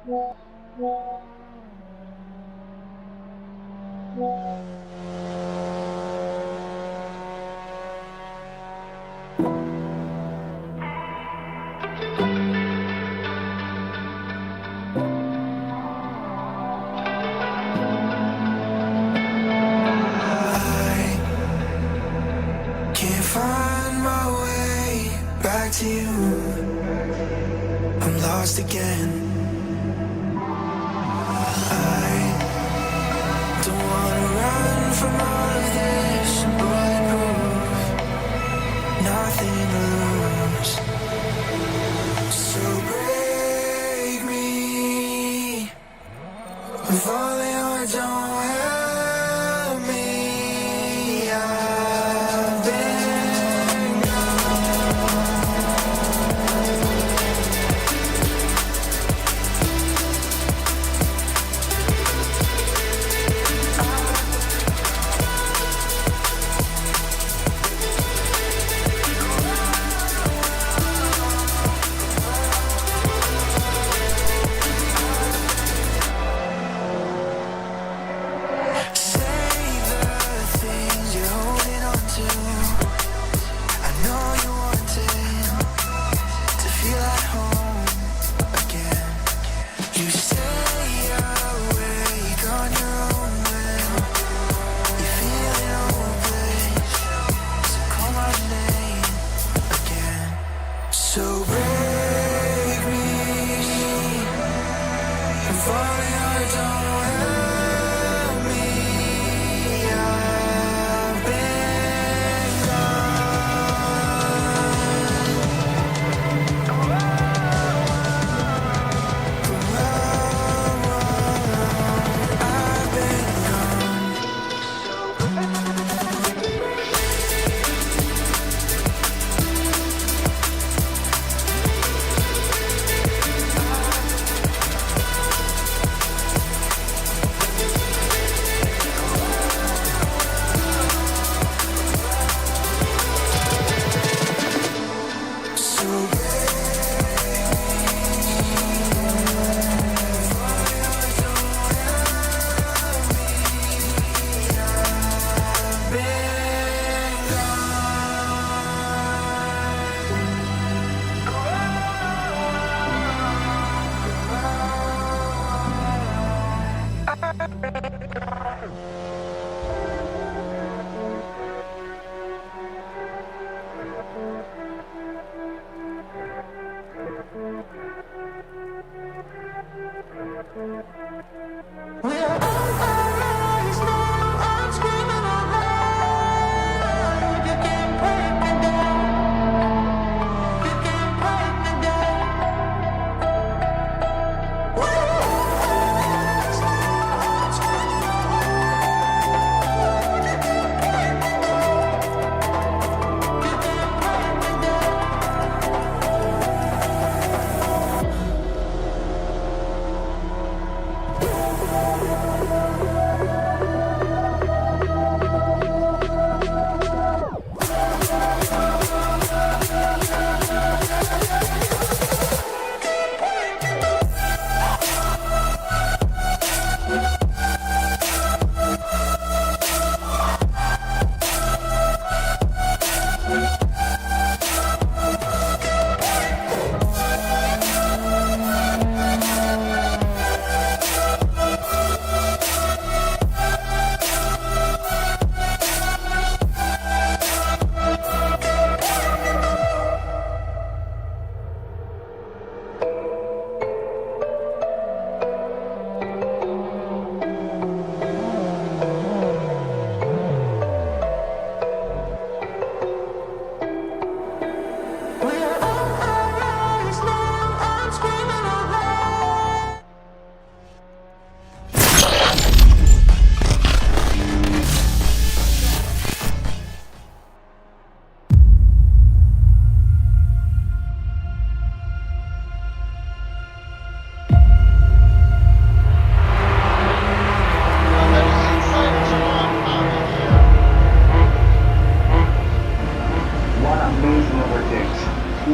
Can't find my way back to you. I'm lost again. I don't wanna run from all of this. I'm bulletproof, nothing to lose. So break me. I'm falling hard, don't help me. I've been so break me. I'm falling hard, don't help me. I've been I've been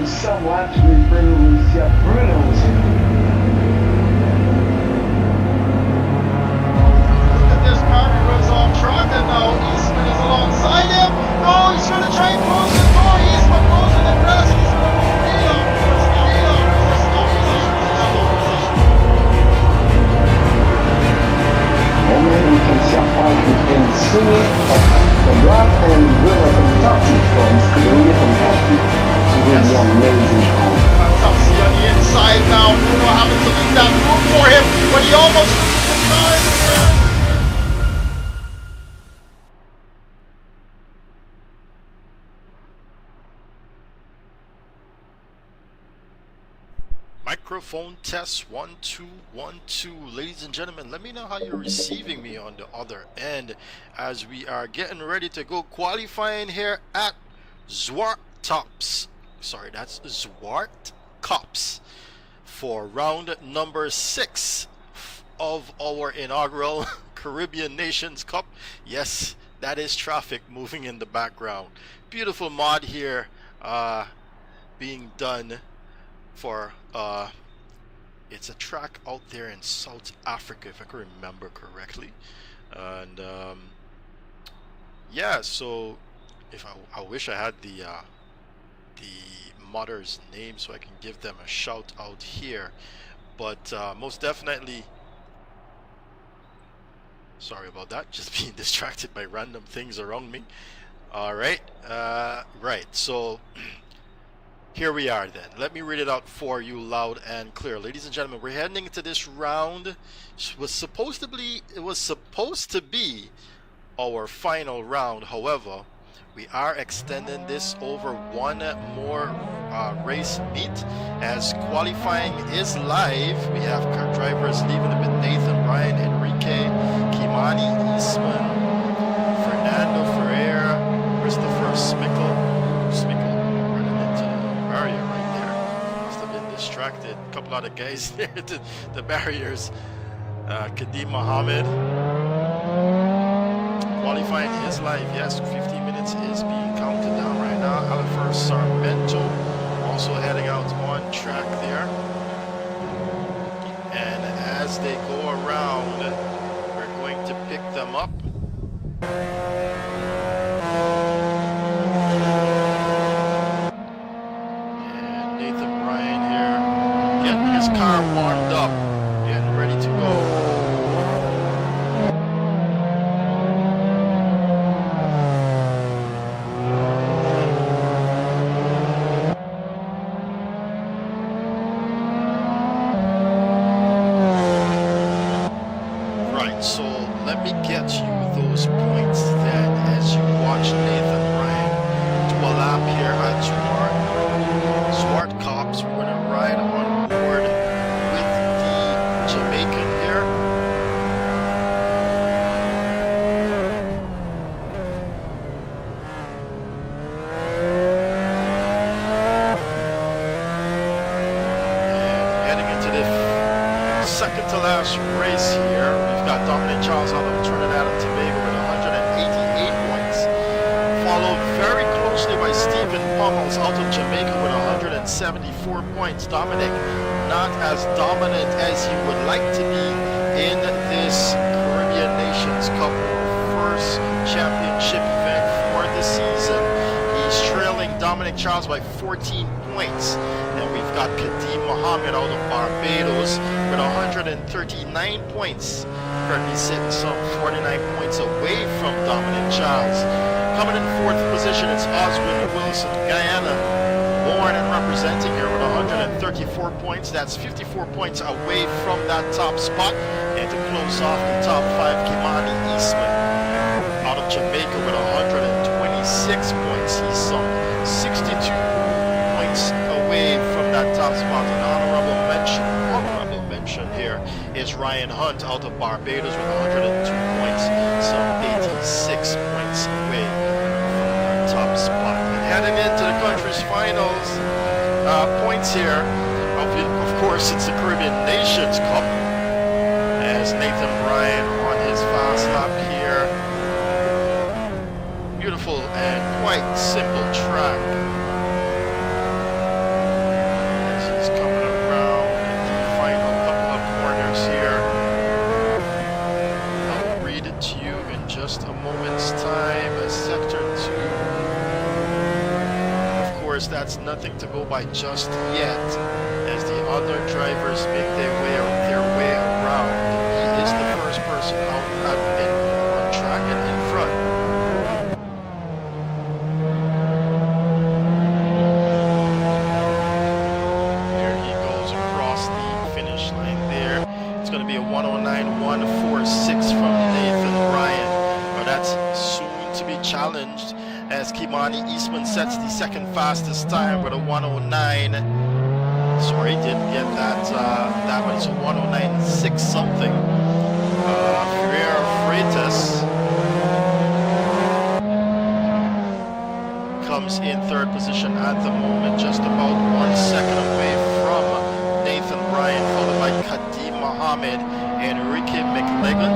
Some laps refer to as brilliant. Microphone test 1 2 1 2. Ladies and gentlemen, let me know how you're receiving me on the other end as we are getting ready to go qualifying here at Zwartkops. Sorry, that's Zwartkops for round number 6 of our inaugural Caribbean Nations Cup. Yes, that is traffic moving in the background. Beautiful mod here being done for it's a track out there in South Africa, if I can remember correctly. And yeah, so if I wish I had the modder's name so I can give them a shout out here, but most definitely, sorry about that, just being distracted by random things around me. All right, right, so here we are then. Let me read it out for you loud and clear. Ladies and gentlemen, we're heading into this round. It was supposed to be our final round. However, we are extending this over one more race meet as qualifying is live. We have car drivers leaving a bit: Nathan, Ryan, Enrique, Kimani, Eastman, Fernando Ferreira, Christopher Smickle running into the barrier right there. Must have been distracted. A couple other guys there to the barriers. Kadim Mohammed. Qualifying is live. Yes, 15 minutes is being counted down right now. Alifer Sarmento also heading out on track there. And as they go around, we're going to pick them up. And Nathan Bryan here getting his car warmed up, getting ready to go. So let me get you those points then as you watch Nathan Bryan do a lap here at Zwartkops. We're going to ride on board with the Jamaican here. And heading into the second to last race here, we've got Dominic Charles out of Trinidad and Tobago with 188 points, followed very closely by Stephen Pummels out of Jamaica with 174 points. Dominic not as dominant as he would like to be in this Caribbean Nations Cup, first championship event for the season. He's trailing Dominic Charles by 14 points. And we've got Kadim Mohammed out of Barbados with 139 points. Currently sitting some 49 points away from Dominic Charles. Coming in fourth position, it's Oswin Wilson, Guyana, born and representing here with 134 points. That's 54 points away from that top spot. And to close off the top 5, Kimani Eastman out of Jamaica with 126 points. He's some 62 points away from that top spot. An honorable mention here is Ryan Hunt out of Barbados with 102 points, some 86 points away from that top spot. And heading into the country's finals, points here, of course it's the Caribbean Nations Cup, as Nathan Bryan on his fast lap here. Beautiful and quite simple track. Just a moment's time, sector 2. Of course, that's nothing to go by just yet, as the other drivers make their way around. He is the first person out on track and in front. There he goes across the finish line there. It's going to be a 109.146 from Nathan Bryan. That's soon to be challenged as Kimani Eastman sets the second fastest time with a 109. Sorry, didn't get that. That was 109.6 something. Ferrer Freitas comes in third position at the moment, just about 1 second away from Nathan Bryan, followed by Kadim Mohammed, Enrique McLegan,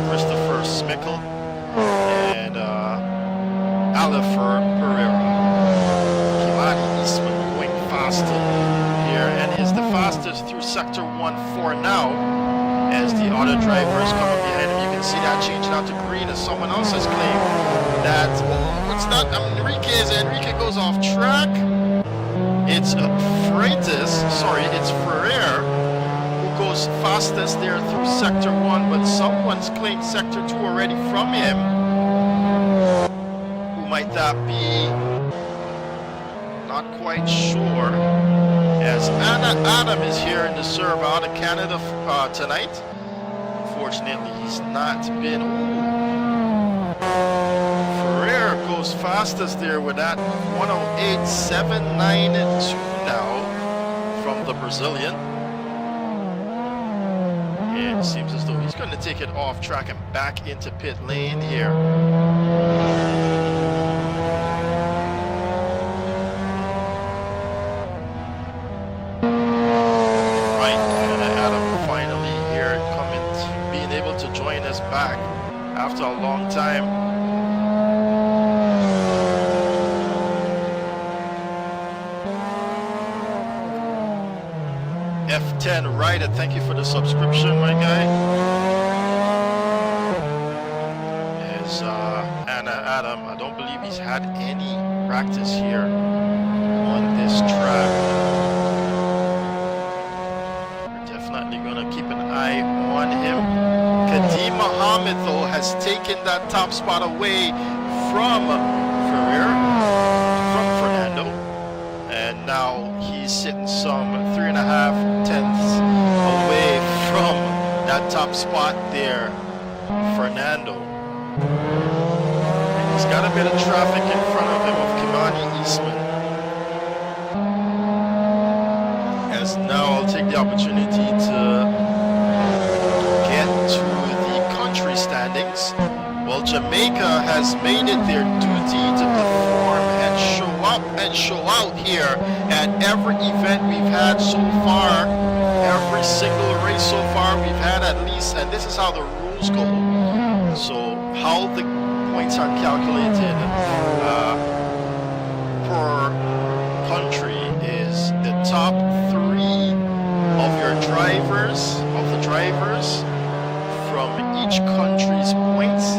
Christopher Smickle, and Alifer Pereira. Kimani Eastman going faster here and is the fastest through sector 1 for now. As the other drivers come up behind him, you can see that changing out to green as someone else has claimed that. Oh, what's that? Enrique goes off track. It's it's Ferrer who goes fastest there through sector 1, but someone's claimed sector 2 already from him. Who might that be? Not quite sure. As Anna Adam is here in the serve out of Canada tonight. Unfortunately, he's not been. Ferrer goes fastest there with that 108.792 now from the Brazilian. And it seems as though he's going to take it off track and back into pit lane here. Back after a long time. F10 Ryder, thank you for the subscription, my guy. Is Anna Adam. I don't believe he's had any practice here on this track. We're definitely gonna keep an eye on him. Kadim Mohammed, though, has taken that top spot away from Fernando, and now he's sitting some 3.5 tenths away from that top spot there, Fernando. And he's got a bit of traffic in front of him of Kimani Eastman. As now I'll take the opportunity to standings. Well, Jamaica has made it their duty to perform and show up and show out here at every event we've had so far. Every single race so far we've had at least, and this is how the rules go. So how the points are calculated per country is the top 3 of your drivers, from each country's points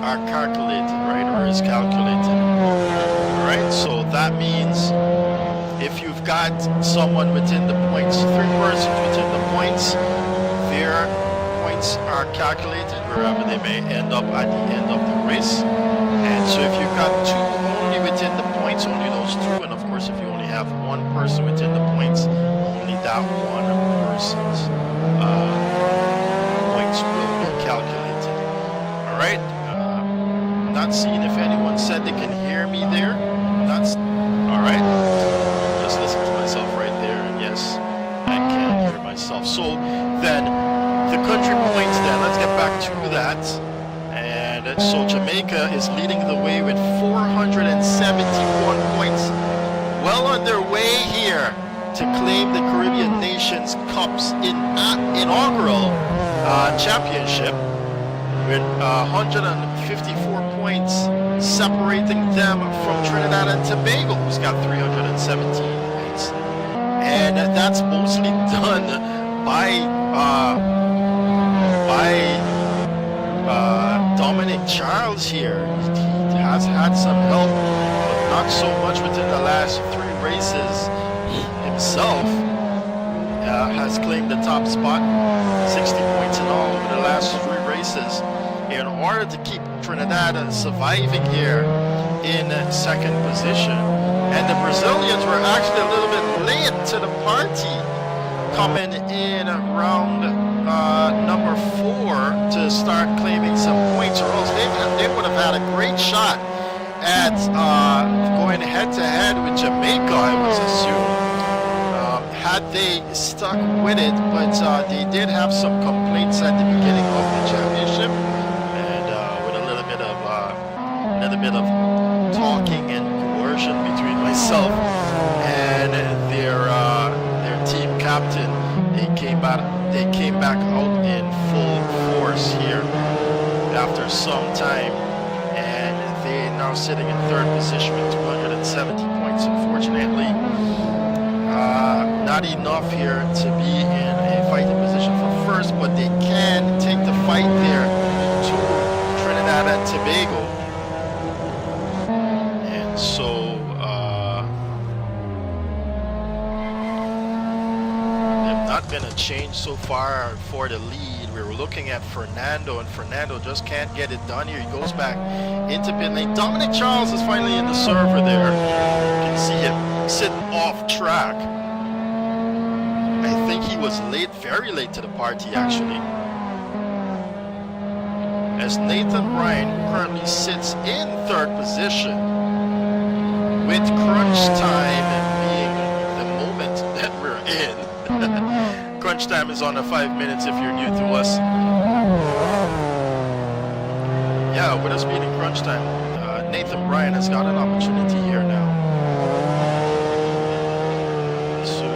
are calculated, right, or is calculated. All right, so that means if you've got someone within the points, 3 persons within the points, their points are calculated wherever they may end up at the end of the race. And so if you've got 2 only within the points, only those 2, and of course if you only have 1 person within the points, only that 1 person's points will be calculated. All right. Not seeing if anyone said they can hear me there. All right. Just listen to myself right there, and yes, I can hear myself. So then, the country points. Then let's get back to that. And so Jamaica is leading the way with 471 points. Well on their way here to claim the Caribbean Nations Cup's inaugural championship, with 154 points separating them from Trinidad and Tobago, who's got 317 points. And that's mostly done by Dominic Charles here. He has had some help, but not so much within the last 3 races. He himself has claimed the top spot, 60 points in all over the last 3 races, in order to keep Trinidad surviving here in 2nd position. And the Brazilians were actually a little bit late to the party, coming in around number 4 to start claiming some points, or else they would have had a great shot at going head-to-head with Jamaica, I would assume. had they stuck with it, but they did have some complaints at the beginning of the championship, and with a little bit of talking and coercion between myself and their team captain, they came back out in full force here after some time, and they're now sitting in third position with 270 points. Unfortunately, not enough here to be in a fighting position for first, but they can take the fight there to Trinidad and Tobago. And so there's not been a change so far for the lead. We were looking at Fernando, and Fernando just can't get it done here. He goes back into pit lane. Dominic Charles is finally in the server there. You can see him sitting off track. I think he was late, very late to the party actually. As Nathan Bryan currently sits in third position, with crunch time being the moment that we're in. Crunch time is on the 5 minutes if you're new to us. Yeah, with us being in crunch time, Nathan Bryan has got an opportunity here now to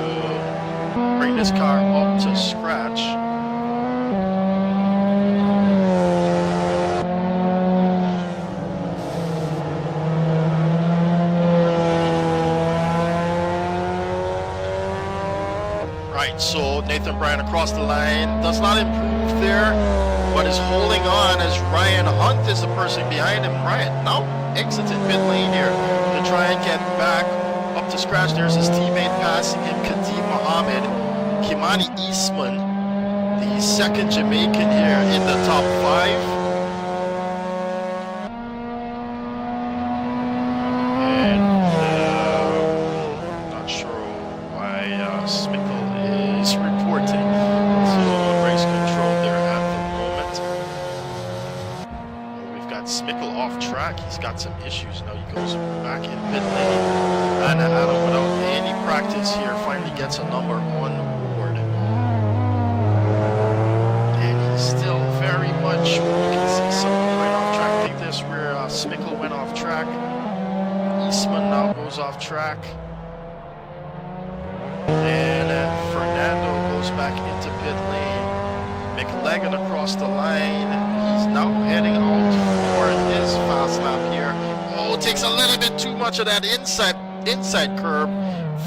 bring this car up to scratch. Right, so Nathan Bryan across the line, does not improve there, but is holding on as Ryan Hunt is the person behind him. Ryan now exited pit lane here to try and get back up to scratch. There's his teammate passing him, Kadeem Mohammed. Kimani Eastman, the second Jamaican here in the top 5. And not sure why Smickle is reporting to race control there at the moment. We've got Smickle off track. He's got some issues. Now he goes back in pit lane. And Adam, without any practice here, finally gets a number on board. And he's still very much, you can see something right off track. I think this where Smickle went off track. Eastman now goes off track. And Fernando goes back into pit lane. McLagan across the line. He's now heading out for his fast lap here. Oh, takes a little bit too much of that inside curb.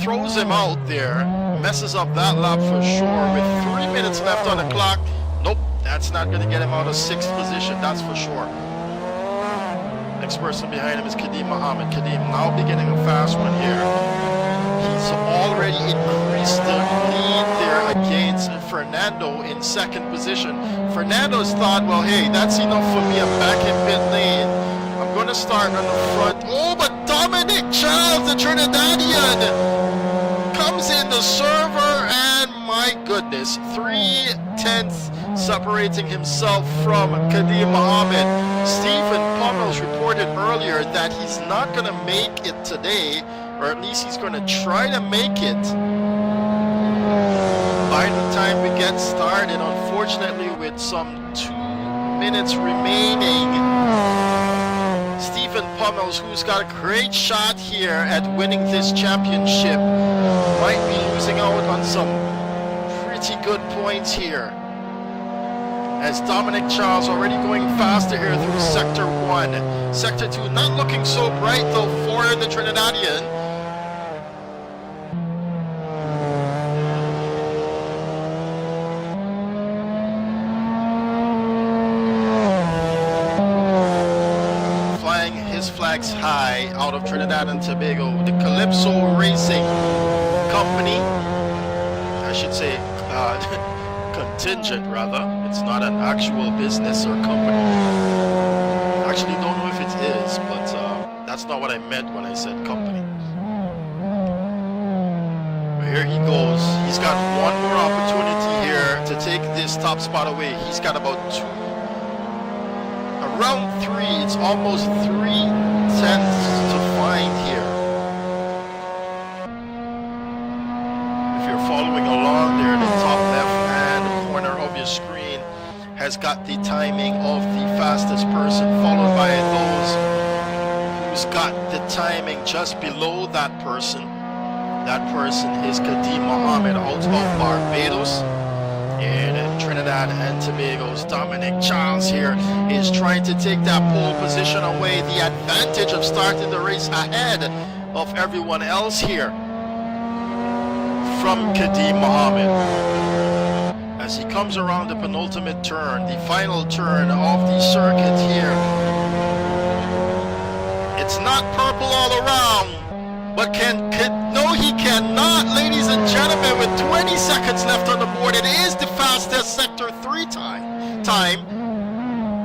Throws him out there. Messes up that lap for sure with 3 minutes left on the clock. Nope, that's not going to get him out of 6th position, that's for sure. Next person behind him is Kadeem Mohammed. Kadeem now beginning a fast one here. He's already increased the lead there against Fernando in 2nd position. Fernando's thought, well, hey, that's enough for me. I'm back in pit lane. I'm going to start on the front. Oh, but Dominic Charles, the Trinidadian, comes in the server, and my goodness, 3/10 separating himself from Kadeem Mohammed. Stephen Pummels reported earlier that he's not going to make it today, or at least he's going to try to make it by the time we get started. Unfortunately, with some 2 minutes remaining, Stephen Pummels, who's got a great shot here at winning this championship, might be losing out on some pretty good points here. As Dominic Charles already going faster here through Sector 1. Sector 2 not looking so bright though for the Trinidadian. Flying his flags high out of Trinidad and Tobago, the Calypso Racing Company, I should say contingent rather. It's not an actual business or company. I actually don't know if it is, but that's not what I meant when I said company. But here he goes. He's got one more opportunity here to take this top spot away. He's got about around 3. It's almost 3/10 to find here. If you're following coming just below that person. That person is Kadim Mohammed out of Barbados. And Trinidad and Tobago's Dominic Charles here is trying to take that pole position away. The advantage of starting the race ahead of everyone else here from Kadim Mohammed. As he comes around the penultimate turn, the final turn of the circuit here. It's not purple all around, but no, he cannot, ladies and gentlemen, with 20 seconds left on the board. It is the fastest Sector 3 time.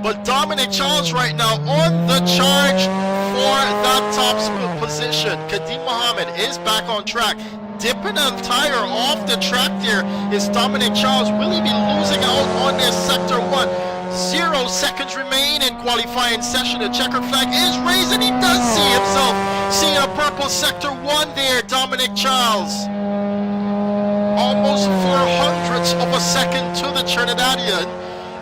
But Dominic Charles right now on the charge for that top position. Kadim Mohammed is back on track. Dipping a tire off the track there is Dominic Charles. Will he be losing out on this Sector 1? 0 seconds remain in qualifying session. The checker flag is raised and he does see himself seeing a purple Sector 1 there, Dominic Charles. Almost 400ths of a second to the Trinidadian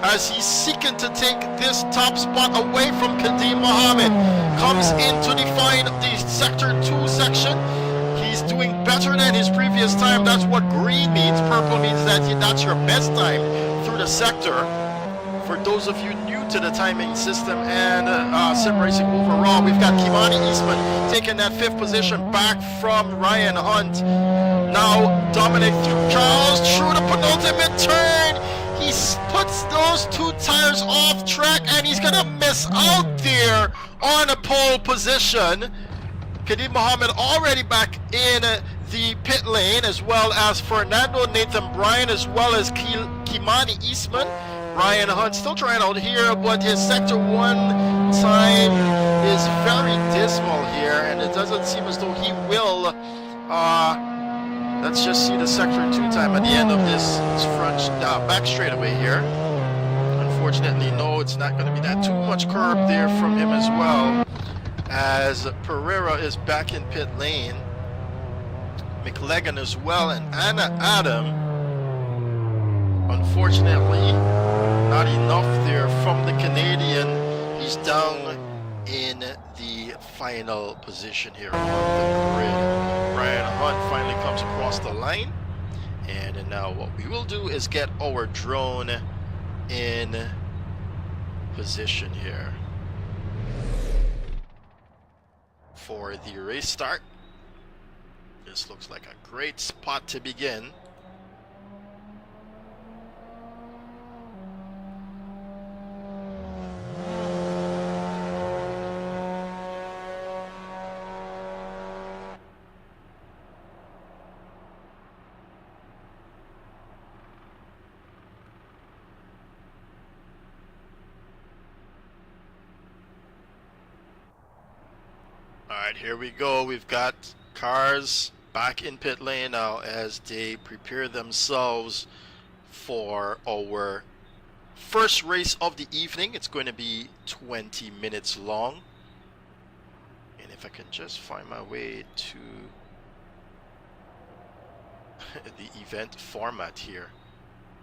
as he's seeking to take this top spot away from Kadim Mohammed. Comes in to define the Sector 2 section. He's doing better than his previous time. That's what green means. Purple means that that's your best time through the sector. For those of you new to the timing system and sim racing overall, we've got Kimani Eastman taking that 5th position back from Ryan Hunt. Now Dominic Charles through the penultimate turn. He puts those 2 tires off track and he's gonna miss out there on a pole position. Kadim Mohammed already back in the pit lane, as well as Fernando Nathan Bryan, as well as Kimani Eastman. Ryan Hunt still trying out here, but his Sector 1 time is very dismal here, and it doesn't seem as though he will. Let's just see the Sector 2 time at the end of this front back straightaway here. Unfortunately, no, it's not going to be that too much curb there from him as well, as Pereira is back in pit lane. McLegan as well, and Anna Adam. Unfortunately, not enough there from the Canadian. He's down in the final position here on the grid. Ryan Hunt finally comes across the line. And now what we will do is get our drone in position here for the race start. This looks like a great spot to begin. Alright, here we go. We've got cars back in pit lane now as they prepare themselves for our first race of the evening. It's going to be 20 minutes long. And if I can just find my way to the event format here,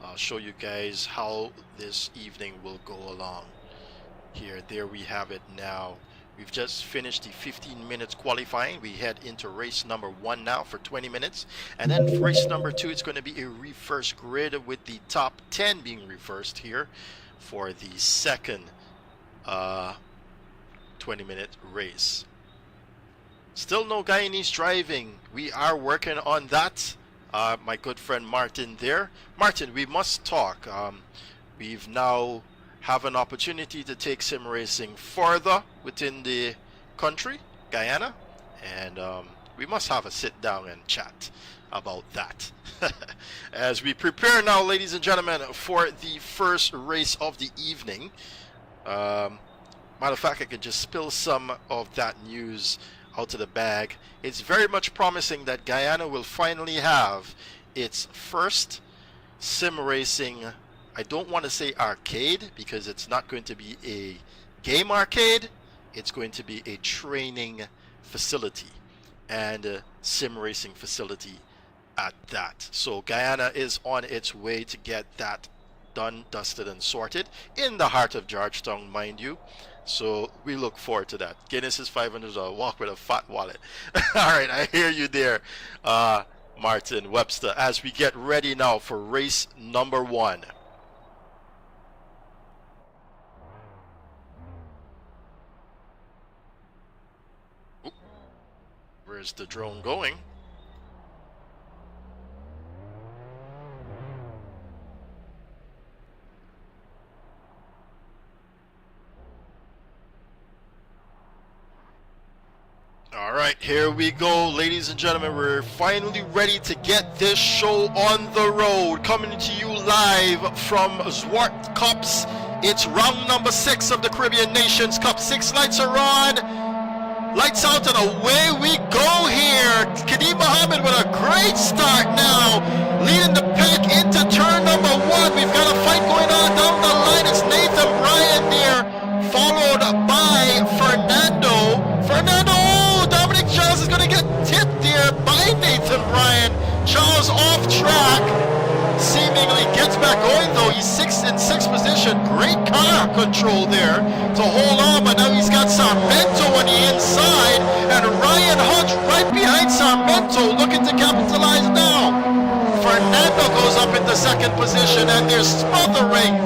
I'll show you guys how this evening will go along. There we have it now. We've just finished the 15 minutes qualifying. We head into race number 1 now for 20 minutes. And then race number 2, it's going to be a reverse grid with the top 10 being reversed here for the second 20-minute race. Still no Guyanese driving. We are working on that. My good friend Martin there. Martin, we must talk. We've now have an opportunity to take sim racing further within the country, Guyana, and we must have a sit down and chat about that. As we prepare now, ladies and gentlemen, for the first race of the evening. Matter of fact, I can just spill some of that news out of the bag. It's very much promising that Guyana will finally have its first sim racing, I don't want to say arcade, because it's not going to be a game arcade. It's going to be a training facility and a sim racing facility at that. So Guyana is on its way to get that done, dusted, and sorted in the heart of Georgetown, mind you. So we look forward to that. Guinness's $500 walk with a fat wallet. All right, I hear you there, Martin Webster, as we get ready now for race number 1. Oop. Where's the drone going? All right, here we go, ladies and gentlemen. We're finally ready to get this show on the road. Coming to you live from Zwartkops. It's round number 6 of the Caribbean Nations Cup. 6 lights are on. Lights out and away we go here. Kadeem Mohammed with a great start now. Leading the pack into turn number 1. We've got a fight going on down the line. It's Nathan Bryan there, followed by Fernando. Dominic Charles is going to get tipped there by Nathan Bryan. Charles off track. Seemingly gets back going though. He's in sixth position. Great car control there to hold on, but now he's got Sarmento on the inside, and Ryan Hunt right behind Sarmento looking to capitalize now. Fernando goes up into second position, and they're smothering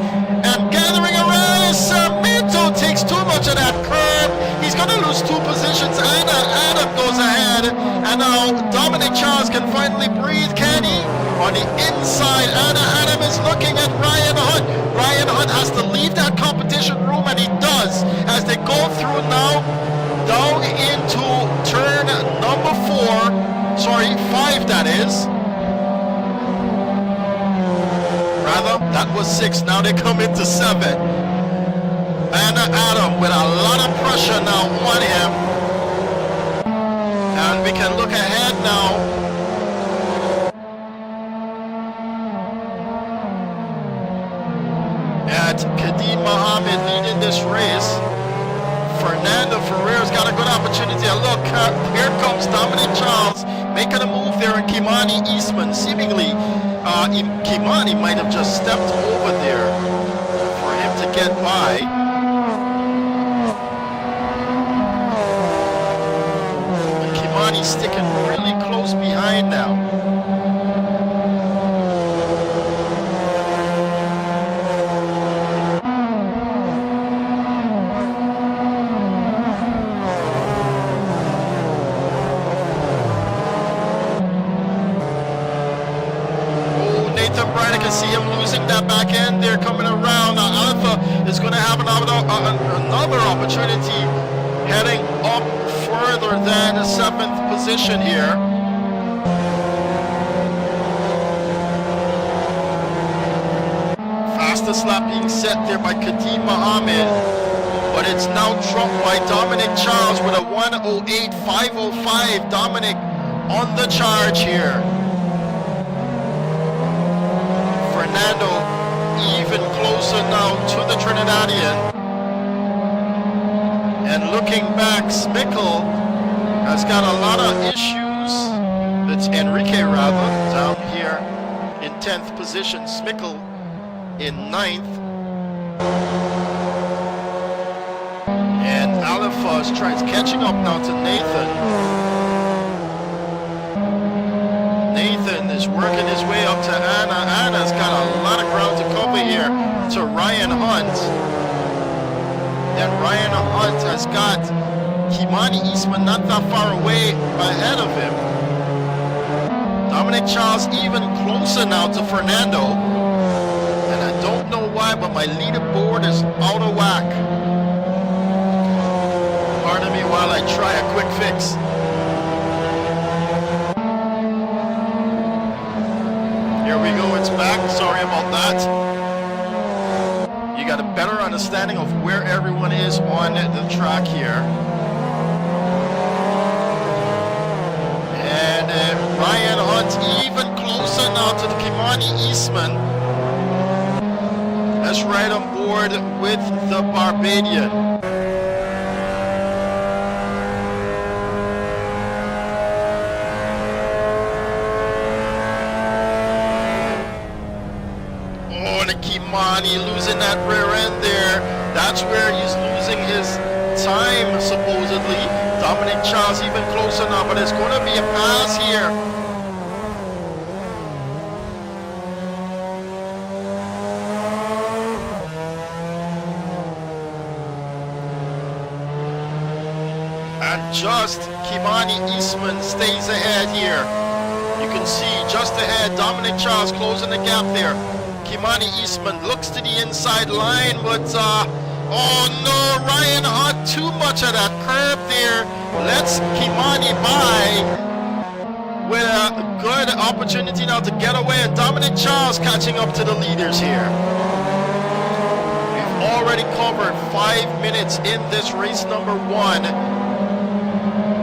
and gathering around as Sarmento takes too much of that curve. He's going to lose 2 positions. Adam goes ahead, and now Dominic Charles can finally breathe, can he? On the inside, Adam is looking at Ryan Hunt. Ryan Hunt has to leave that competition room, and he does, as they go through now down into turn number 5 that is. Rather, that was 6, now they come into 7. And Adam with a lot of pressure now on him. And we can look ahead now. At Kadeem Mohammed leading this race. Fernando Ferrer's got a good opportunity. And look, here comes Dominic Charles making a move there, and Kimani Eastman. Seemingly, Kimani might have just stepped over there for him to get by. And Kimani's sticking really close behind now. I can see him losing that back end there coming around. Now Alpha is going to have another opportunity heading up further than the 7th position here. Fastest lap being set there by Kadeem Mohammed, but it's now dropped by Dominic Charles with a 1:08.505. Dominic on the charge here. Fernando even closer now to the Trinidadian. And looking back, Smickle has got a lot of issues. It's Enrique rather, down here in 10th position. Smickle in 9th. And Alifaz tries catching up now to Nathan. Nathan is working his way up to Anna. Anna's got a lot of ground to cover here to Ryan Hunt. And Ryan Hunt has got Kimani Eastman not that far away ahead of him. Dominic Charles even closer now to Fernando. And I don't know why, but my leaderboard is out of whack. Pardon me while I try a quick fix. Here we go, it's back. Sorry about that. You got a better understanding of where everyone is on the track here. And Ryan Hunt even closer now to the Kimani Eastman. That's right on board with the Barbadian. Kimani losing that rear end there. That's where he's losing his time, supposedly. Dominic Charles even closer now, but it's going to be a pass here. And just Kimani Eastman stays ahead here. You can see just ahead, Dominic Charles closing the gap there. Kimani Eastman looks to the inside line, but oh no, Ryan Hunt, too much of that curb there. Lets Kimani by with a good opportunity now to get away, and Dominic Charles catching up to the leaders here. We've already covered 5 minutes in this race number 1.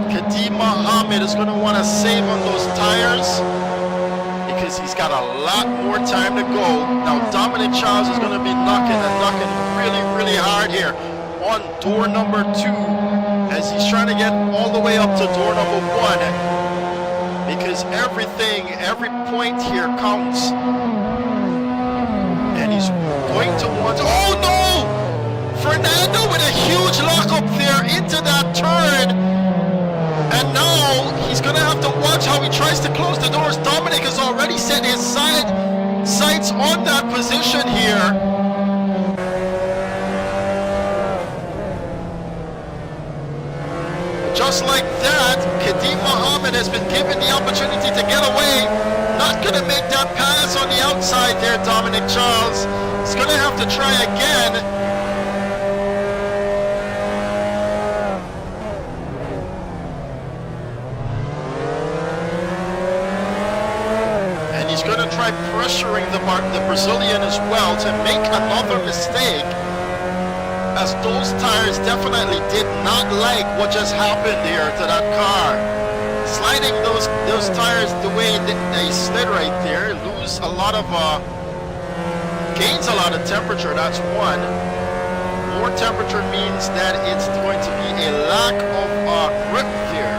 Kadim Mohammed is going to want to save on those tires because he's got a lot more time to go. Now Dominic Charles is going to be knocking really, really hard here on door number 2 as he's trying to get all the way up to door number 1 because every point here counts. And he's going to want, oh no! Fernando with a huge lockup there into that turn. And now he's going to have to watch how he tries to close the doors. Dominic has already set his sights on that position here. Just like that, Kadim Mohammed has been given the opportunity to get away. Not going to make that pass on the outside there, Dominic Charles. He's going to have to try again. Try pressuring the Brazilian as well to make another mistake, as those tires definitely did not like what just happened here to that car. Sliding those tires the way they slid right there, lose a lot of gains a lot of temperature. That's one. More temperature means that it's going to be a lack of grip there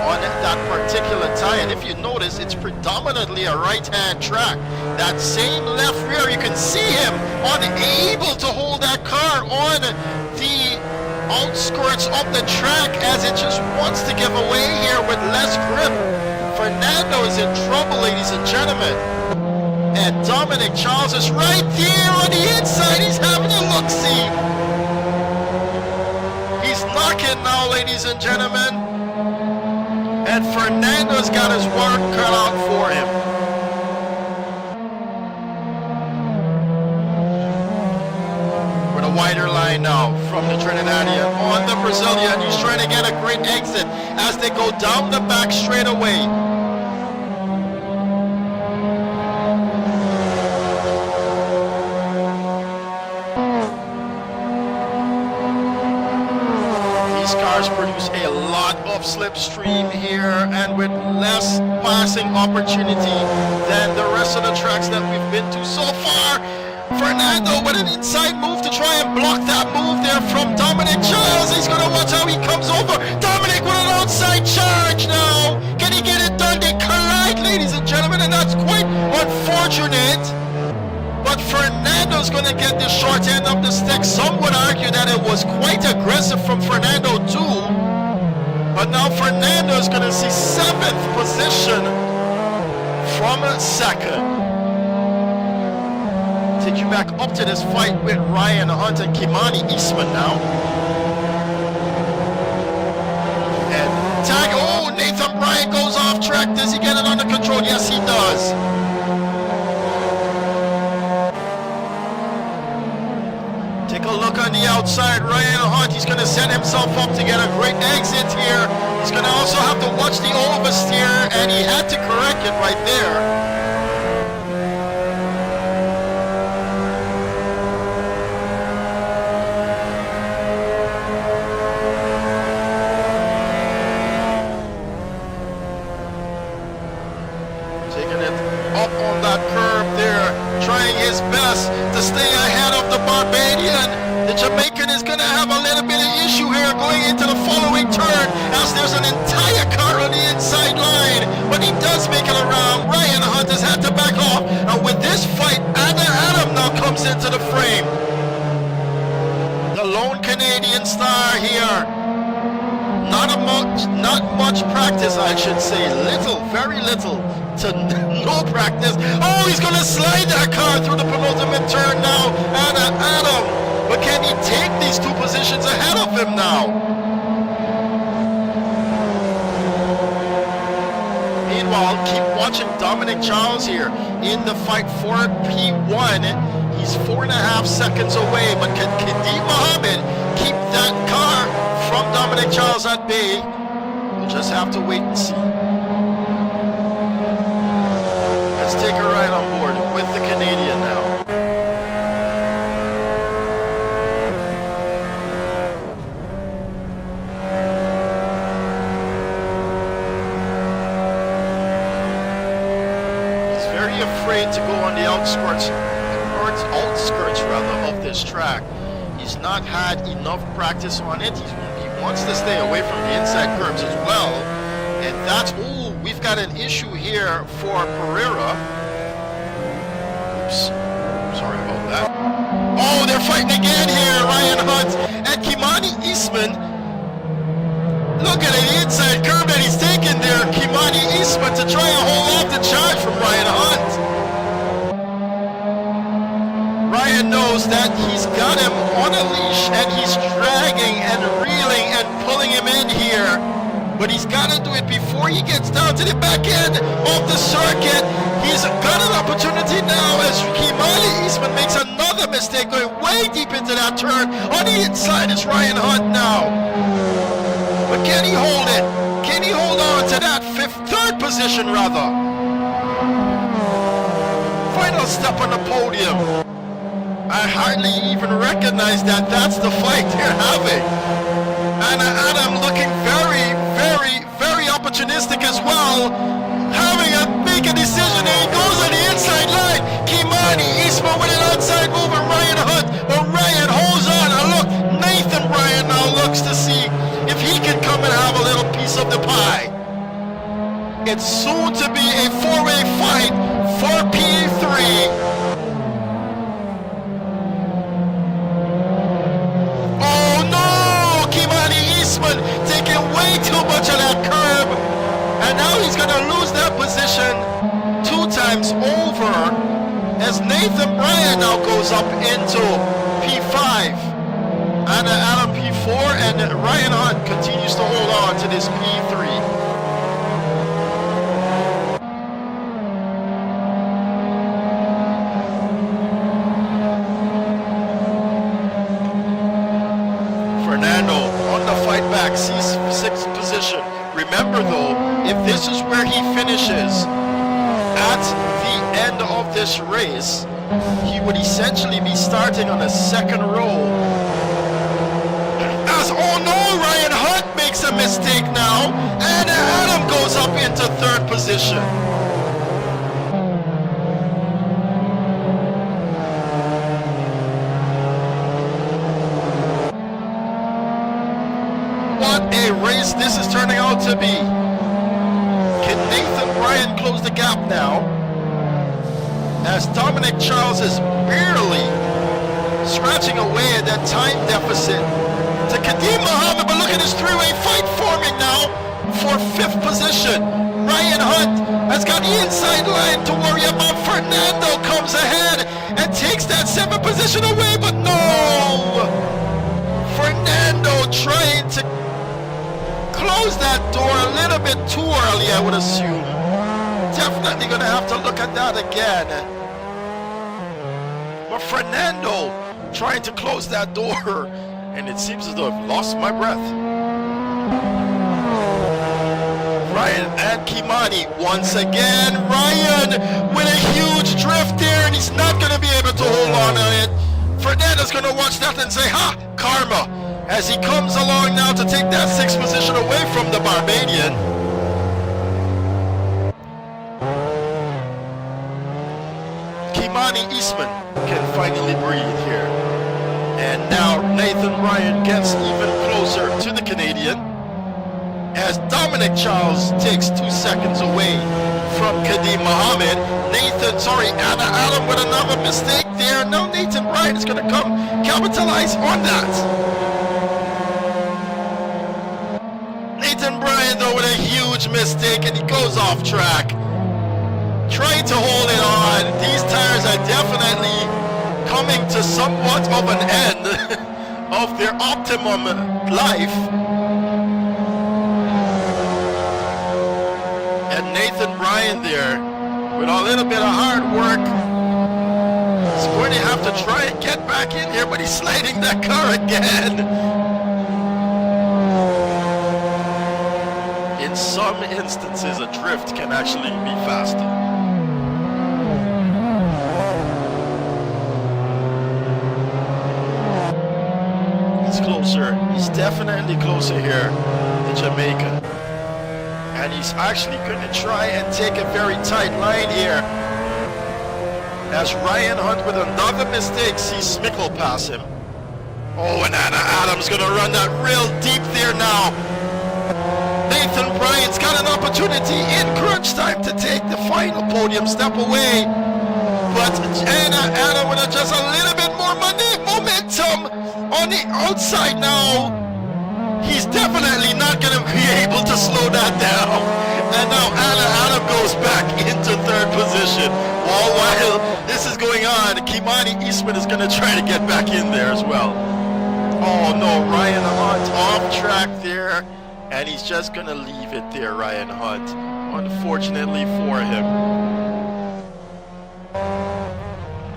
on that particular tire. And if you notice, it's predominantly a right-hand track. That same left rear, you can see him unable to hold that car on the outskirts of the track as it just wants to give away here with less grip. Fernando is in trouble, ladies and gentlemen. And Dominic Charles is right there on the inside. He's having a look-see. He's knocking now, ladies and gentlemen. And Fernando's got his work cut out for him. With a wider line now from the Trinidadian on the Brazilian. He's trying to get a great exit as they go down the back straightaway. Cars produce a lot of slipstream here, and with less passing opportunity than the rest of the tracks that we've been to so far. Fernando with an inside move to try and block that move there from Dominic Charles. He's going to watch how he comes over. Dominic with an outside charge now. Can he get it done? They collide, ladies and gentlemen, and that's quite unfortunate. But Fernando's going to get the short end of the stick. Some would argue that it was quite aggressive from Fernando too. But now Fernando is going to see 7th position from 2nd. Take you back up to this fight with Ryan Hunt and Kimani Eastman now. And tag, oh, Nathan Bryan goes off track. Does he get it under control? Yes, he does. Take a look on the outside, Ryan Hunt, he's going to set himself up to get a great exit here. He's going to also have to watch the oversteer, and he had to correct it right there. Taking it up on that curve there, trying his best to stay ahead of the Barbadian. The Jamaican is going to have a little bit of issue here going into the following turn, as there's an entire car on the inside line, but he does make it around. Ryan Hunt has had to back off, and with this fight, Adam now comes into the frame. The lone Canadian star here I should say little, very little to no practice. Oh, he's going to slide that car through the penultimate turn now. Adam. But can he take these two positions ahead of him now? Meanwhile, keep watching Dominic Charles here in the fight for P1. He's 4.5 seconds away, but can Kadi Mohammed keep that car from Dominic Charles at bay? We'll just have to wait and see. Let's take a ride on board with the Canadian now. He's very afraid to go on the outskirts of this track. He's not had enough practice on it. He wants to stay away from the inside curbs as well. And that's, oh, we've got an issue here for Pereira. Oops, sorry about that. Oh, they're fighting again here, Ryan Hunt and Kimani Eastman. Look at the inside curb that he's taking there, Kimani Eastman, to try and hold off the charge from Ryan Hunt. Ryan knows that he's got him on a leash and he's dragging and reeling and pulling him in here. But he's got to do it before he gets down to the back end of the circuit. He's got an opportunity now as Kimani Eastman makes another mistake going way deep into that turn. On the inside is Ryan Hunt now. But can he hold it? Can he hold on to that third position rather? Final step on the podium. I hardly even recognize that that's the fight they're having. And Adam looking very, very, very opportunistic as well. Having to make a decision, and he goes on the inside line. Kimani Eastman with an outside move and Ryan Hunt. But Ryan holds on. And look, Nathan Ryan now looks to see if he can come and have a little piece of the pie. It's soon to be a four-way fight for P3. Taking way too much of that curb, and now he's going to lose that position 2 times over as Nathan Bryan now goes up into P5 and Adam P4, and Ryan Hunt continues to hold on to this P3. Sees 6th position. Remember though, if this is where he finishes at the end of this race, he would essentially be starting on the 2nd row. As, oh no, Ryan Hunt makes a mistake now, and Adam goes up into 3rd position. Race this is turning out to be. Can Nathan Bryan close the gap now? As Dominic Charles is barely scratching away at that time deficit to Kadi Mohammed, but look at this 3-way fight forming now for 5th position. Ryan Hunt has got the inside line to worry about. Fernando comes ahead and takes that 7th position away, but no! Fernando trying to close that door a little bit too early, I would assume. Definitely gonna have to look at that again. But Fernando trying to close that door, and it seems as though I've lost my breath. Ryan and Kimani once again. Ryan with a huge drift there, and he's not gonna be able to hold on to it. Fernando's gonna watch that and say, ha, karma. As he comes along now to take that 6th position away from the Barbadian. Kimani Eastman can finally breathe here. And now Nathan Ryan gets even closer to the Canadian as Dominic Charles takes 2 seconds away from Kadi Mohammed. Adam with another mistake there. Now Nathan Ryan is going to come capitalize on that. Nathan Bryan though with a a huge mistake and he goes off track. Trying to hold it on. These tires are definitely coming to somewhat of an end of their optimum life. And Nathan Bryan there, with a little bit of hard work, is going to have to try and get back in here, but he's sliding that car again. In some instances, a drift can actually be faster. He's closer. He's definitely closer here, the Jamaican. And he's actually going to try and take a very tight line here. As Ryan Hunt with another mistake sees Smickle pass him. Oh, and Anna Adams going to run that real deep there now. Nathan Bryan's got an opportunity in crunch time to take the final podium step away. But Anna Adams with just a little bit more momentum on the outside now. He's definitely not going to be able to slow that down. And now Anna Adams goes back into third position. All while this is going on, Kimani Eastman is going to try to get back in there as well. Oh no, Ryan Hunt off track there. And he's just going to leave it there, Ryan Hunt. Unfortunately for him.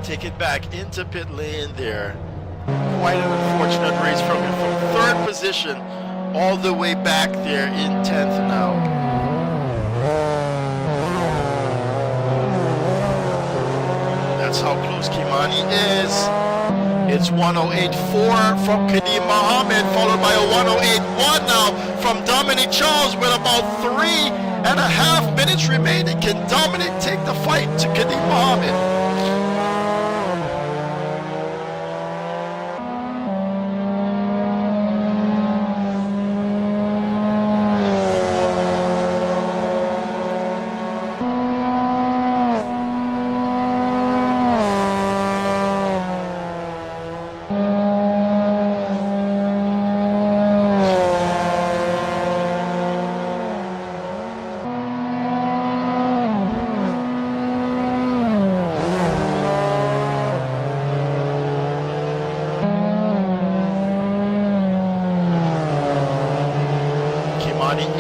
Take it back into pit lane there. Quite an unfortunate race from him. From third position all the way back there in 10th now. That's how close Kimani is. It's 108.4 from Kadeem Mohammed, followed by a 108.1 now from Dominic Charles with about 3.5 minutes remaining. Can Dominic take the fight to Kadeem Mohammed?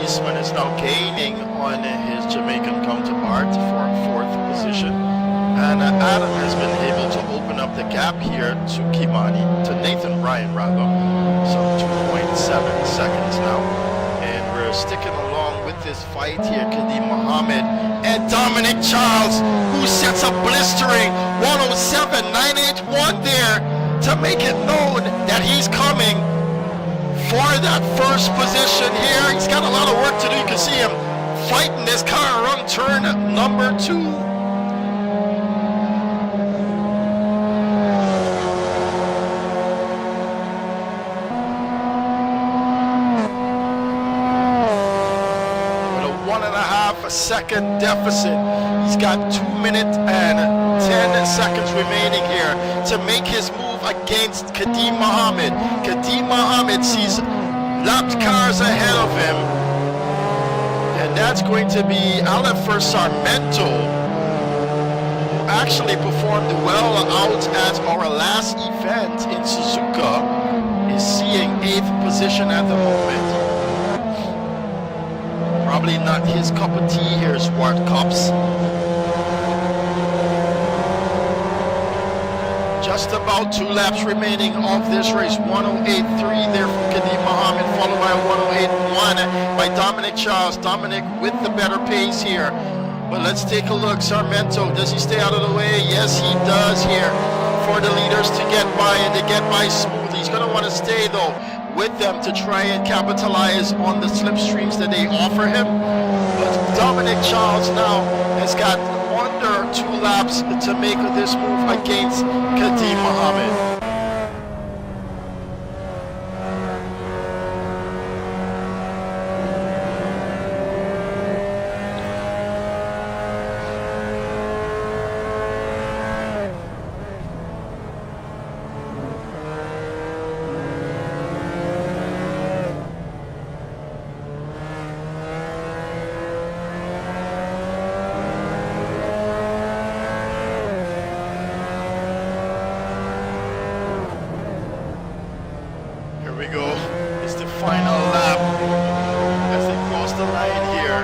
Eastman is now gaining on his Jamaican counterpart for fourth position, and Adam has been able to open up the gap here to Kimani, to Nathan Bryan rather, some 2.7 seconds now, and we're sticking along with this fight here. Kadeem Mohammed and Dominic Charles, who sets a blistering 107.981 there to make it known that he's coming for that first position here. He's got a lot of work to do. You can see him fighting this car around turn number 2. With a 1.5 second deficit. He's got 2 minutes and 10 seconds remaining here to make his move against Kadeem Mohammed. Kadeem Mohammed sees lapped cars ahead of him, and that's going to be Alifer Sarmento, who actually performed well out at our last event in Suzuka, is seeing 8th position at the moment. Probably not his cup of tea here, Zwartkops. Just about 2 laps remaining of this race. 108.3 there from Kadeem Mohammed, followed by a 108.1 by Dominic Charles. Dominic with the better pace here. But let's take a look. Sarmento, does he stay out of the way? Yes, he does here for the leaders to get by, and they get by smoothly. He's going to want to stay, though, with them to try and capitalize on the slipstreams that they offer him. But Dominic Charles now has got under 2 laps to make this move against Kadeem Mohammed. here.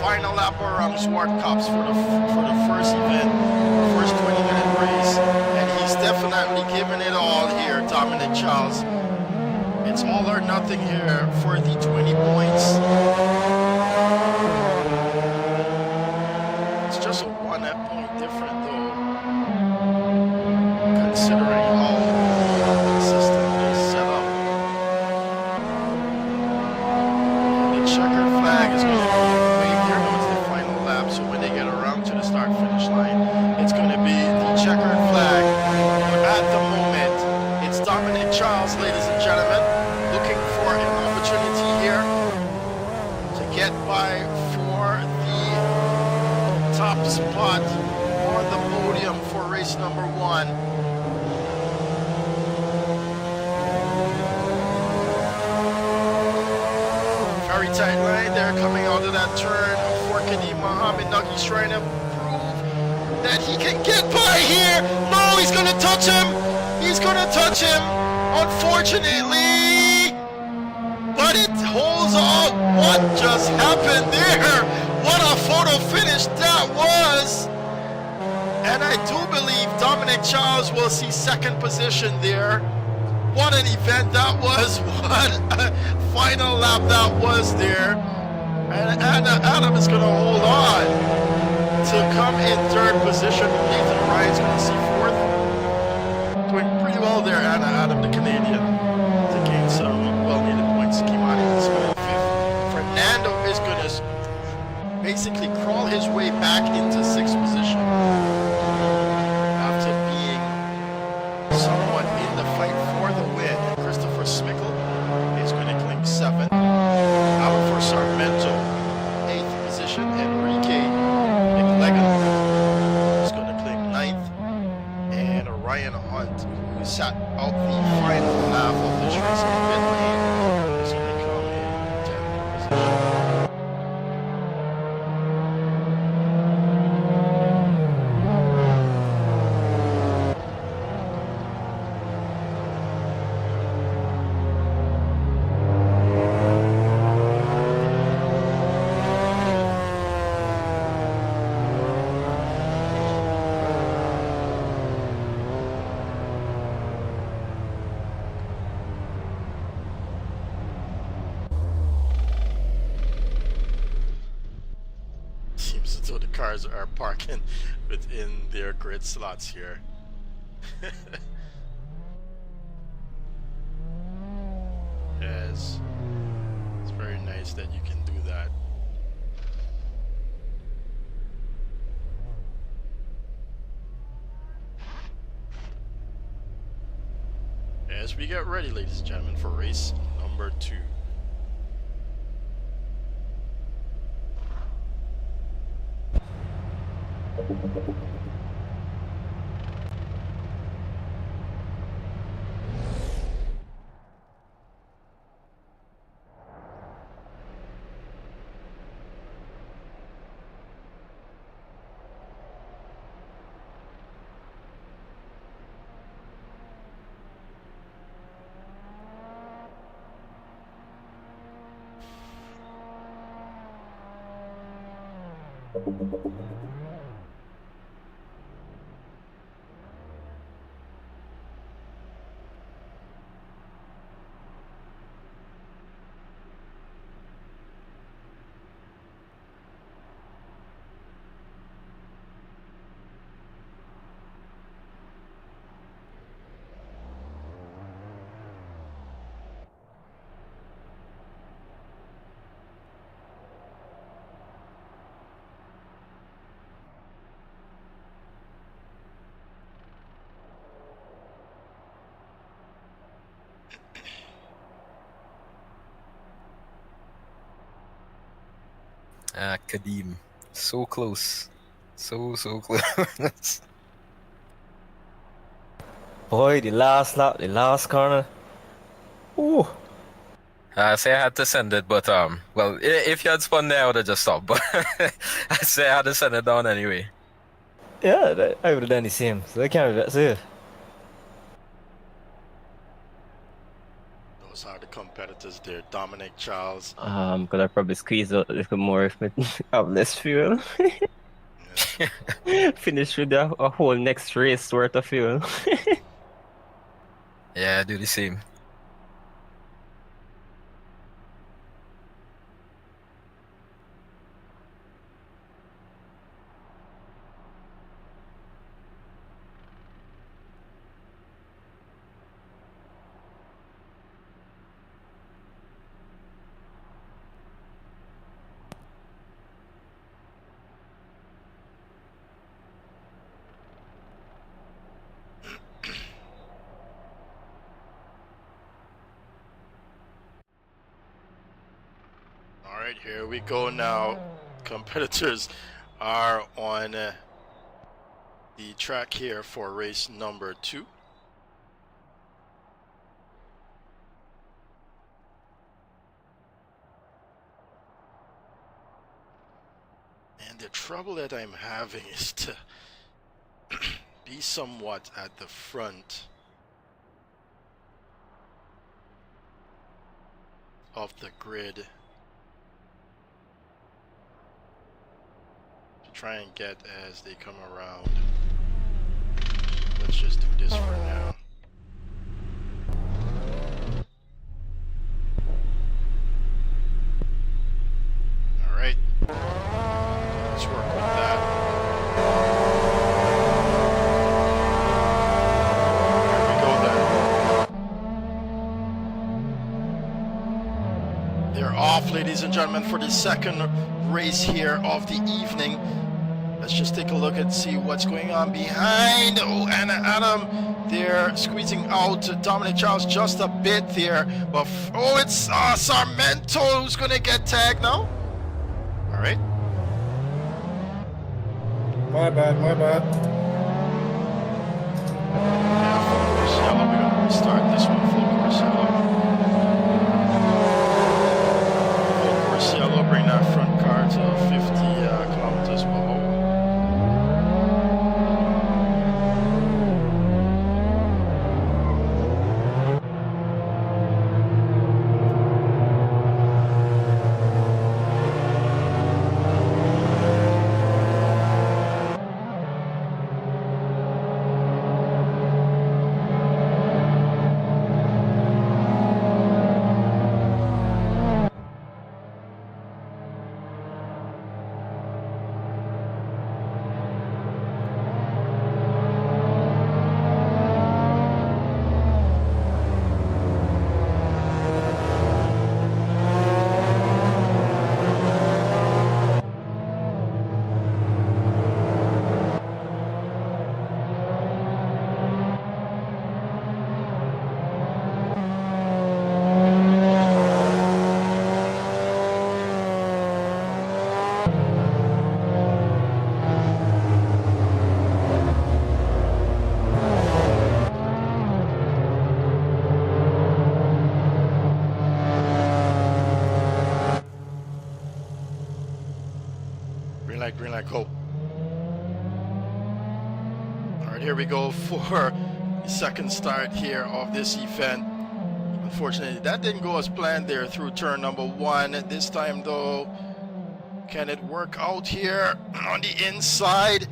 Final lap around Zwartkops for the first event, first 20-minute race, and he's definitely giving it all here, Dominic Charles. It's all or nothing here for the 20 points. It's just a 1 point different though, considering how the system is set up. The checkered flag is going to be waved here. No, it's the final lap, so when they get around to the start-finish line, it's going to be the checkered flag. But at the moment, it's Dominic Charles, ladies and gentlemen, looking for an opportunity here to get by for the top spot on the podium for race number 1. Very tight line there coming out of that turn for Kadeem Mohammed. Nuggie's trying to prove that he can get by here. No, he's going to touch him. He's going to touch him, unfortunately. But it holds on. What just happened there? What a photo finish that was. And I do believe Dominic Charles will see second position there. What an event that was. What a final lap that was there. And Adam is going to hold on to come in third position. Nathan Ryan's going to see fourth. Doing pretty well there, Adam, the Canadian, to gain some well-needed points. Kimani is going fifth. Fernando is going to basically crawl his way back into sixth position after being somewhat in the fight for the win. Christopher Smickle is going to claim seventh. Alvaro Sarmento, eighth position. Enrique McLegan is going to claim ninth. And Ryan Hunt, who sat out the final lap of this race in pit lane, is going to come in 10th position. Seems as though the cars are parking within their grid slots here. Yes, it's very nice that you can do that. As we get ready, ladies and gentlemen, for race number 2. Kadeem. So close. So close. Boy, the last lap, the last corner. Ooh. I say I had to send it, but well, if you had spun there, I would have just stopped. But I say I had to send it down anyway. Yeah, I would have done the same. So I can't regret it. Those are the competitors there. Dominic, Charles. Could I probably squeeze out a little more if I have less fuel? Finish with a whole next race worth of fuel. Yeah, I do the same. All right, here we go now. Competitors are on the track here for race number 2. And the trouble that I'm having is to be somewhat at the front of the grid to try and get as they come around. Let's just do this for now. All right, let's work with that. Here we go then. They're off, ladies and gentlemen, for the second race here of the evening. Let's just take a look and see what's going on behind. Oh, and Adam, they're squeezing out Dominic Charles just a bit there. But oh, it's Sarmento who's going to get tagged now. All right. My bad, my bad. Yeah, full course yellow. We're going to restart this one. Full course yellow. Full course yellow. Bring that front car to 50 kilometers below. Green light, go. All right, here we go for the second start here of this event. Unfortunately, that didn't go as planned there through turn number 1. This time, though, can it work out here on the inside?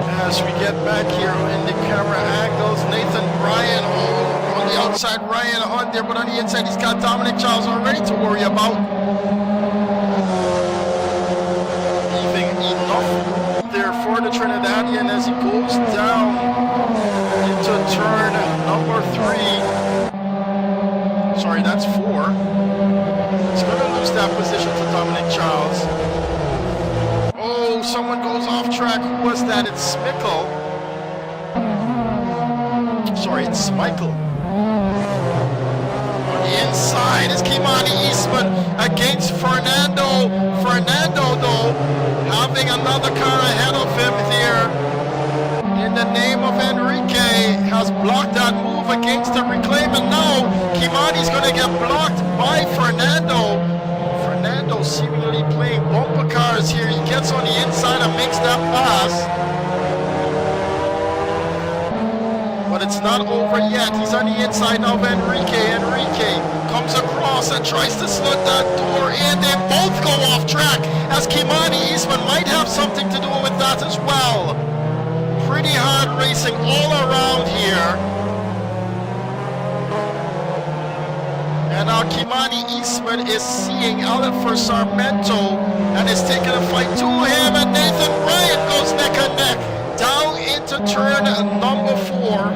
As we get back here in the camera angles, Nathan Ryan, oh, on the outside, Ryan Hunt there, but on the inside, he's got Dominic Charles already to worry about. Enough there for the Trinidadian as he goes down into turn number 3. Sorry, that's 4. He's going to lose that position to Dominic Charles. Oh, someone goes off track. Who was that? It's Smickle. Sorry, it's Michael. On the inside is Kimani Eastman against Fernando. Fernando, though, having another car ahead of him here in the name of Enrique, has blocked that move against the reclaim, and now Kimani's going to get blocked by Fernando. Fernando seemingly playing bumper cars here. He gets on the inside and makes that pass. but it's not over yet. He's on the inside now of Enrique. Enrique comes across and tries to slit that door in. They both go off track as Kimani Eastman might have something to do with that as well. Pretty hard racing all around here. And now Kimani Eastman is seeing Alan for Sarmento and is taking a fight to him, and Nathan Bryant goes neck and neck down into turn number 4.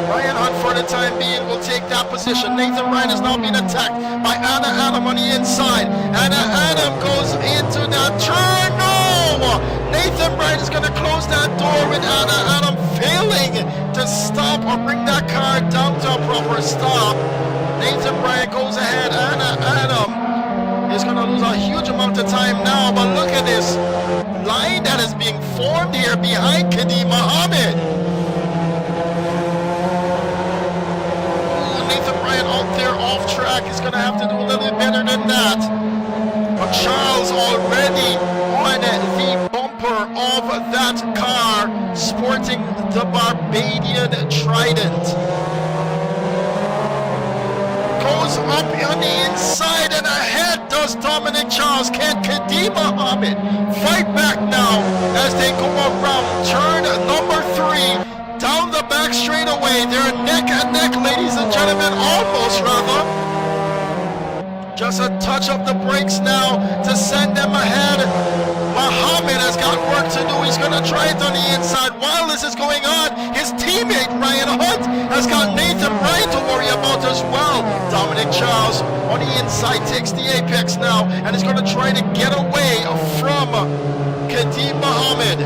Ryan Hunt for the time being will take that position. Nathan Bryant is now being attacked by Anna Adam on the inside. Anna Adam goes into that turn. No! Nathan Bryant is going to close that door with Anna Adam failing to stop or bring that car down to a proper stop. Nathan Bryant goes ahead. Anna Adam is going to lose a huge amount of time now, but look at this line that is being formed here behind Kadim Mohammed. Nathan Bryant out there off track is going to have to do a little bit better than that. But Charles already on the bumper of that car, sporting the Barbadian Trident. Goes up on the inside and ahead does Dominic Charles. Can Kadim Mohammed fight back now as they go around turn number 3 down the back straightaway? They're neck and neck, ladies and gentlemen, almost rather. Just a touch of the brakes now to send them ahead. Mohammed has got work to do. He's going to try it on the inside. While this is going on, his teammate Ryan Hunt has got Nathan Bryant to worry about as well. Dominic Charles on the inside takes the apex now and is going to try to get away from Kadim Mohammed.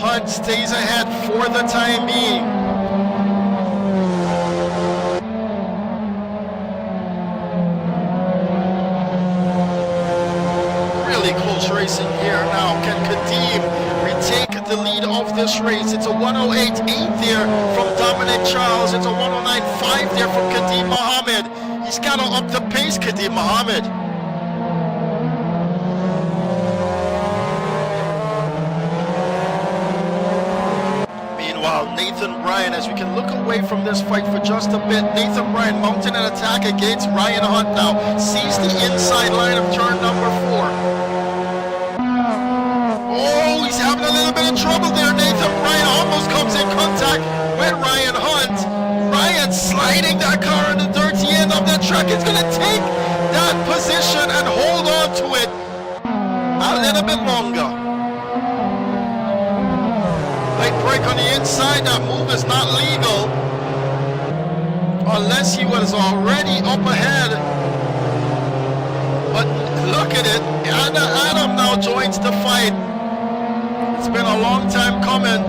Hunt stays ahead for the time being. Close racing here now. Can Kadim retake the lead of this race? It's a 108.8 there from Dominic Charles. It's a 109.5 there from Kadim Mohammed. He's got to up the pace, Kadim Mohammed. Meanwhile, Nathan Bryan, as we can look away from this fight for just a bit, Nathan Bryan mounting an attack against Ryan Hunt now. Sees the inside line of turn number 4. Oh, he's having a little bit of trouble there. Nathan Bryan almost comes in contact with Ryan Hunt. Ryan sliding that car on the dirty end of that track. It's going to take that position and hold on to it a little bit longer. Late break on the inside. That move is not legal unless he was already up ahead. But look at it. Anna Adam now joins the fight. It's been a long time coming,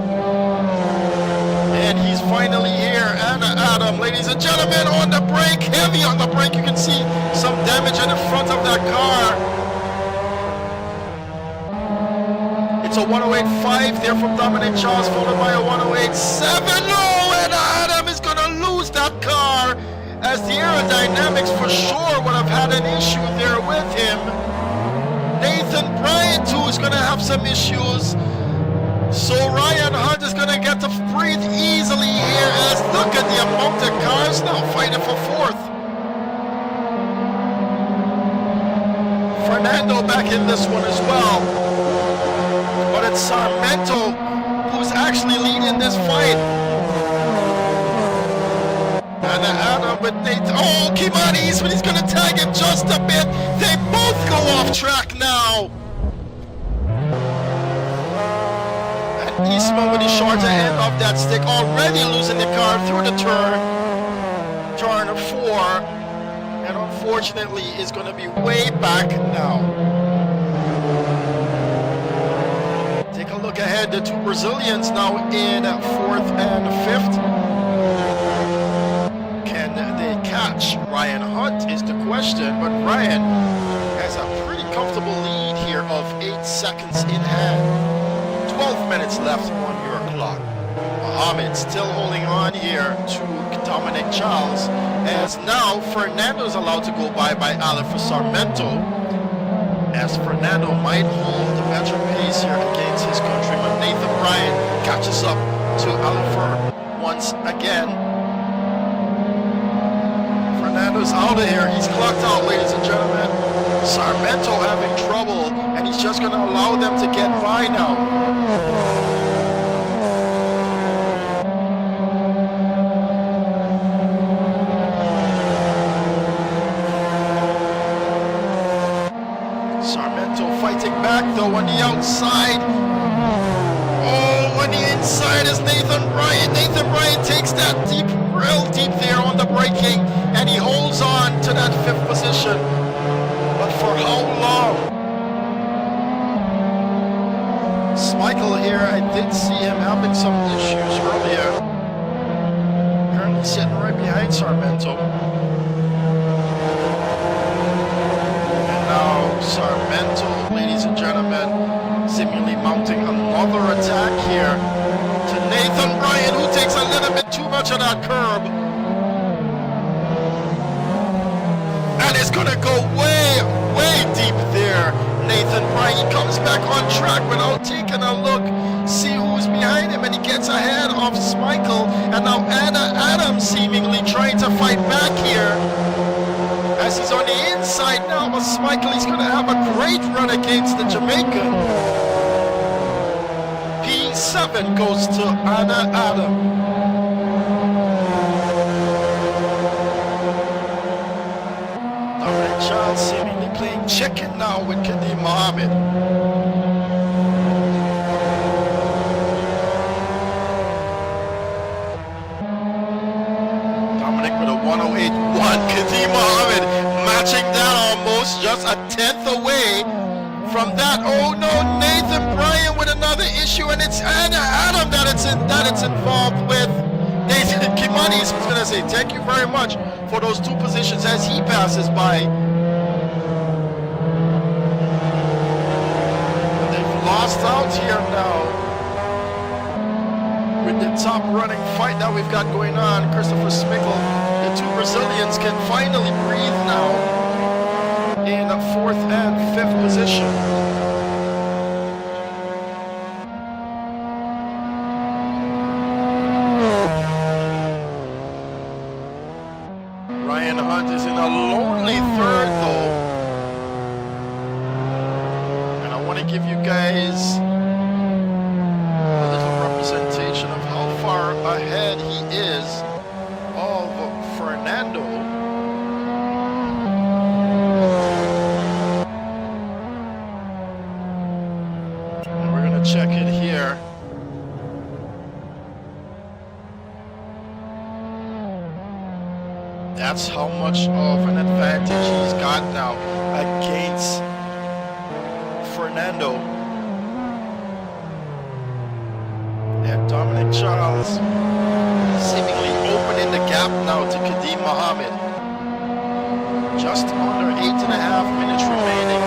and he's finally here. Anna Adam, ladies and gentlemen, on the brake, heavy on the brake. You can see some damage in the front of that car. It's a 108.5 there from Dominic Charles, followed by a 108.7. No, Anna Adam is going to lose that car, as the aerodynamics for sure would have had an issue there with him. Nathan Bryan too is going to have some issues. So Ryan Hunt is going to get to breathe easily here, as look at the amount of cars now fighting for 4th. Fernando back in this one as well. But it's Sarmento who's actually leading this fight. And Adam with Nathan. Oh, Kimani Eastman, he's going to tag him just a bit. They both go off track now. Eastman with the shorter end of that stick, already losing the car through the turn 4, and unfortunately is going to be way back now. Take a look ahead, the 2 Brazilians now in 4th and 5th. Can they catch Ryan Hunt is the question, but Ryan has a pretty comfortable lead here of 8 seconds in hand. 12 minutes left on your clock. Mohammed still holding on here to Dominic Charles, as now Fernando's allowed to go by Alan for Sarmento. as Fernando might hold the veteran pace here against his countryman. Nathan Bryan catches up to Alifer once again. Fernando's out of here. He's clocked out, ladies and gentlemen. Sarmento having trouble, and he's just going to allow them to get by now. Fighting back though on the outside. Oh, on the inside is Nathan Bryan. Nathan Bryan takes that deep, real deep there on the braking, and he holds on to that 5th position. But for how long? Michael here, I did see him having some issues earlier. Currently sitting right behind Sarmento. Sarmento, ladies and gentlemen, seemingly mounting another attack here to Nathan Bryan, who takes a little bit too much of that curb. And it's going to go way, way deep there. Nathan Bryan, he comes back on track without taking a look, see who's behind him, and he gets ahead of Michael. And now Adam seemingly trying to fight back here. As he's on the inside now, but Michael, he's going to have a great run against the Jamaican. P7 goes to Adam. Dominic Charles seemingly playing chicken now with Kadeem Mohammed. Dominic with a 108.1. Kadeem Mohammed matching that almost, just a 10th away from that. Oh no, Nathan Bryan with another issue, and it's Adam that it's involved with. Nathan Kimani is going to say thank you very much for those 2 positions as he passes by. But they've lost out here now with the top running fight that we've got going on. Christopher Smickle, the 2 Brazilians can finally breathe now in a 4th and 5th position. Ryan Hunt is in a lonely 3rd though. And I want to give you guys a little representation of how far ahead he is of Fernando. And we're going to check it here. That's how much of an advantage he's got now against Fernando. And Dominic Charles seemingly opening the gap now to Kadeem Mohammed. Just under 8.5 minutes remaining.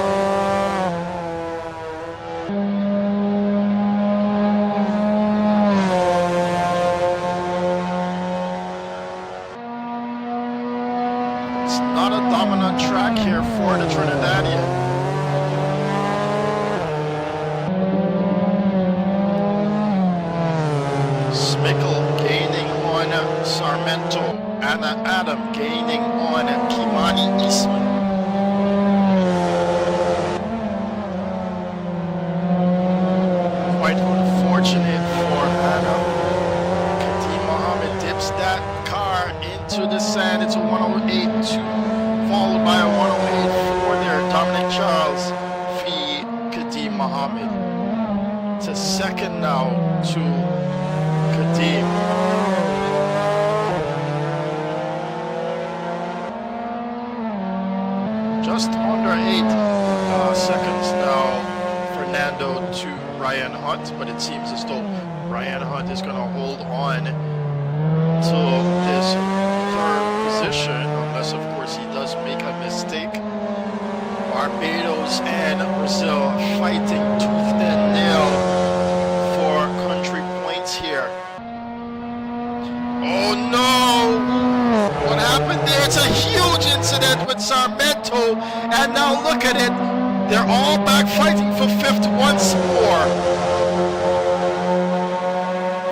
It's not a dominant track here for the Trinidadian. Smickle gaining on Sarmento, Anna Adam gaining on Kimani Eastman. Quite unfortunate for Anna. Kadeem Mohammed dips that car into the sand. It's a 108.2, followed by a 108.4 there. Dominic Charles feed Kadeem Mohammed. It's a 2nd now to Kadeem. Just under 8 seconds now, Fernando to Ryan Hunt, but it seems as though Ryan Hunt is going to hold on to this 3rd position, unless of course he does make a mistake. Barbados and Brazil fighting tooth and nail for country points here. Oh no! What happened there? It's a huge incident with Sarmento, and now look at it. They're all back fighting for fifth once more.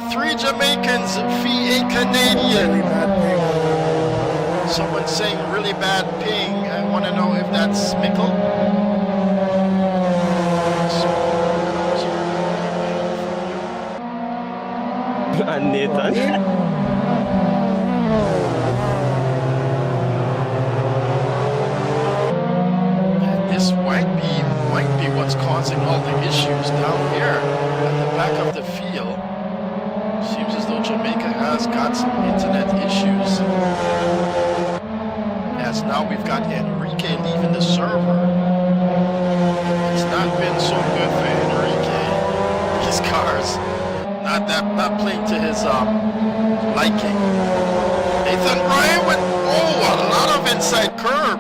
3 Jamaicans v. a Canadian. Really bad ping. Someone saying really bad ping. I want to know if that's Mickle. And Nathan. And this might be what's causing all the issues down here at the back of the field. Seems as though Jamaica has got some internet issues. As now we've got Enrique leaving the server. It's not been so good for Enrique. His cars, not playing to his liking. Nathan Bryan with a lot of inside curb.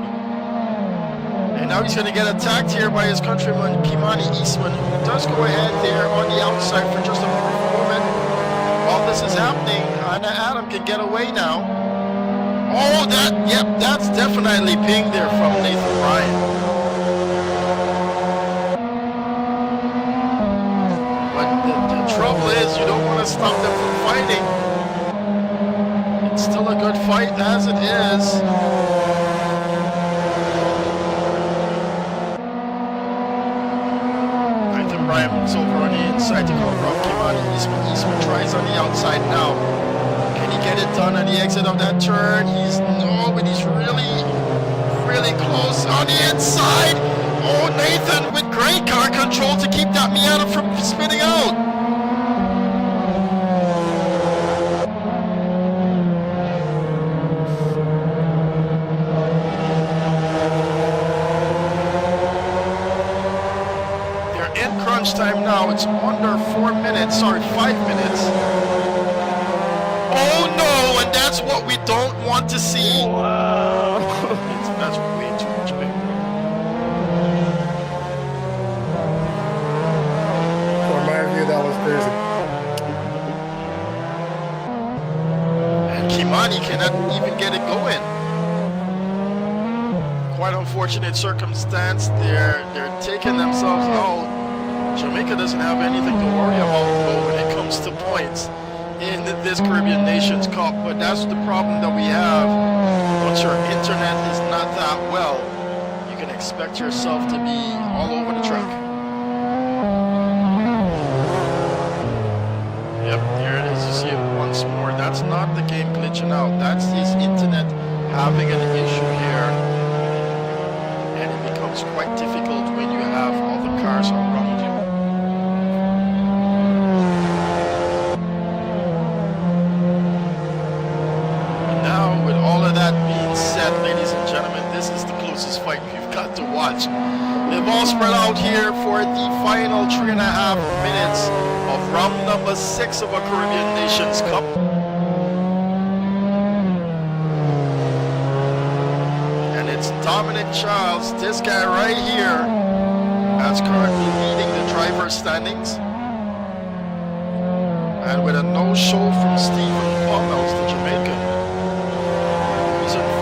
And now he's going to get attacked here by his countryman Kimani Eastman, who does go ahead there on the outside for just a moment. While this is happening, Anna Adam can get away now. Oh, that's definitely ping there from Nathan Bryan. But the trouble is, you don't want to stop them from fighting. It's still a good fight as it is. Nathan Bryan moves over on the inside to cover up Kimani Eastman. Eastman tries on the outside now. Can he get it done on the exit of that turn? But he's really close on the inside. Oh, Nathan with great car control to keep that Miata from spinning out. They're in crunch time now. It's under 5 minutes. Oh no, and that's what we don't want to see. Wow. That's way too much big. From my view, that was crazy. And Kimani cannot even get it going. Quite unfortunate circumstance. They're taking themselves out. Jamaica doesn't have anything to worry about though when it comes to points in this Caribbean Nations Cup, but that's the problem that we have. Once your internet is not that well, you can expect yourself to be all over the track. Yep, here it is. You see it once more. That's not the game glitching out. That's his internet having an issue here. And it becomes quite difficult when you have all the cars around you. Ladies and gentlemen, this is the closest fight you've got to watch. They've all spread out here for the final 3.5 minutes of round number 6 of a Caribbean Nations Cup. And it's Dominic Charles, this guy right here, that's currently leading the driver's standings. And with a no-show from Stephen Pommels, the Jamaican.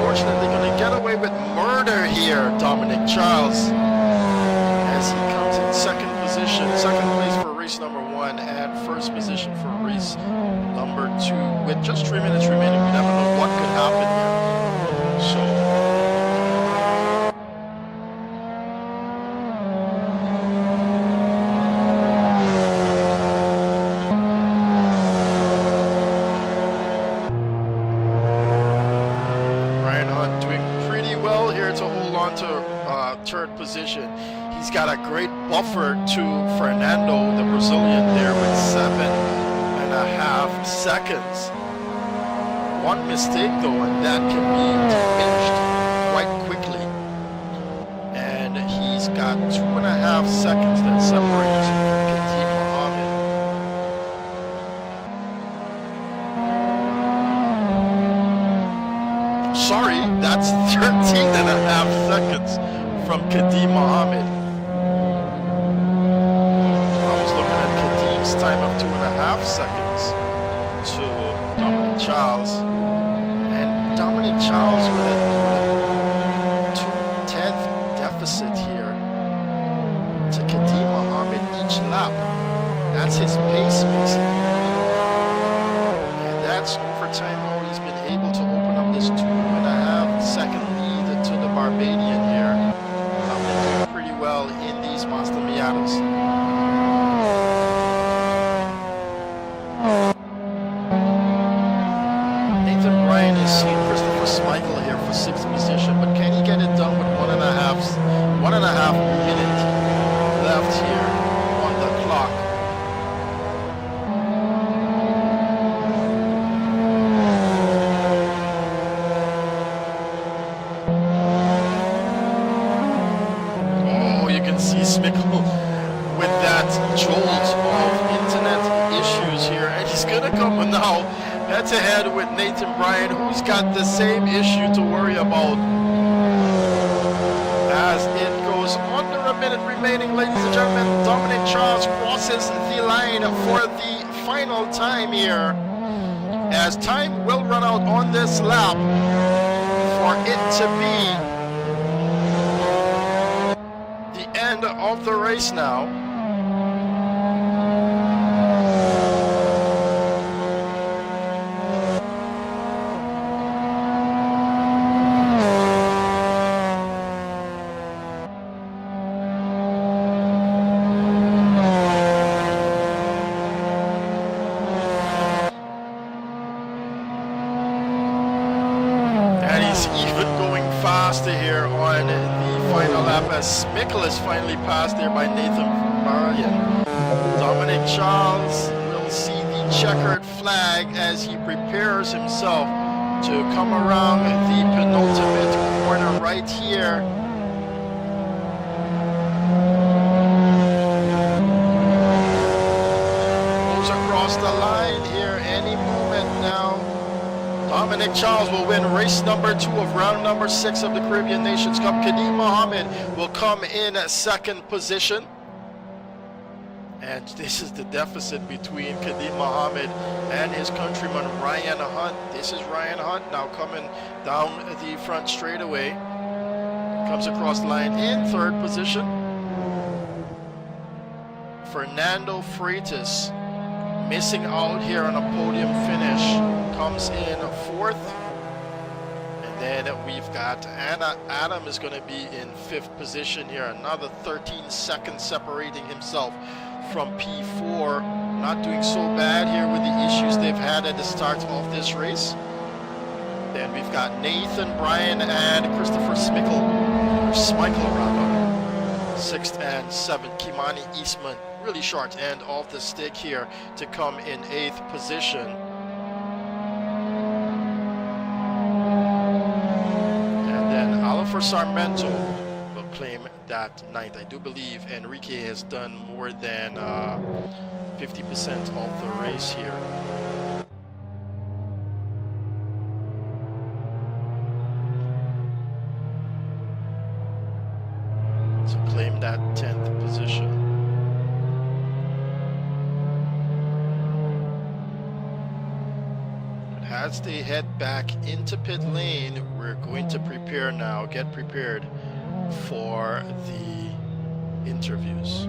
Unfortunately going to get away with murder here, Dominic Charles, as he comes in second place for race number 1 and first position for race number 2 with just 3 minutes remaining. We never know what could happen here. So third position. He's got a great buffer to Fernando, the Brazilian, there with 7.5 seconds. One mistake though, and that can be diminished quite quickly. And he's got 2.5 seconds that separates him from Katim Mohammed. Sorry, that's 13.5 seconds from Kadim Mohammed. I was looking at Kadim's time of 2.5 seconds to Dominic Charles. And Dominic Charles with a 2/10 deficit here. his pace makes it. And that's over time how he's been able to open up this 2.5-second lead to the Barbadian here. Doing pretty well in these Monster Miatas. Nathan Bryan is seeing Christopher Schmeichel here for 6th position, but can he get it done with 1.5 minute left here on the clock? Oh, you can see Schmeichel with that jolt of internet issues here, and he's gonna come now head-to-head with Nathan Bryan, who's got the same issue to worry about. As it goes under a minute remaining, ladies and gentlemen, Dominic Charles crosses the line for the final time here, as time will run out on this lap for it to be the end of the race now. Here on the final lap as Schmeichel is finally passed there by Nathan Bryan. Dominic Charles will see the checkered flag as he prepares himself to come around the penultimate corner right here. Goes across the line here any moment now. Dominic Charles will win race number 2 of round number 6 of the Caribbean Nations Cup. Kadeem Mohammed will come in 2nd position. And this is the deficit between Kadeem Mohammed and his countryman Ryan Hunt. This is Ryan Hunt now coming down the front straightaway. Comes across the line in 3rd position. Fernando Freitas missing out here on a podium finish. Comes in 4th, and then we've got Adam is going to be in 5th position here, another 13 seconds separating himself from P4. Not doing so bad here with the issues they've had at the start of this race. Then we've got Nathan Bryan and Christopher Schmeichel rather, 6th and 7th. Kimani Eastman really short end of the stick here to come in 8th position. For Sarmiento will claim that 9th. I do believe Enrique has done more than 50% of the race here. So claim that 10th position. As they head back into pit lane, we're going to prepare now, get prepared for the interviews.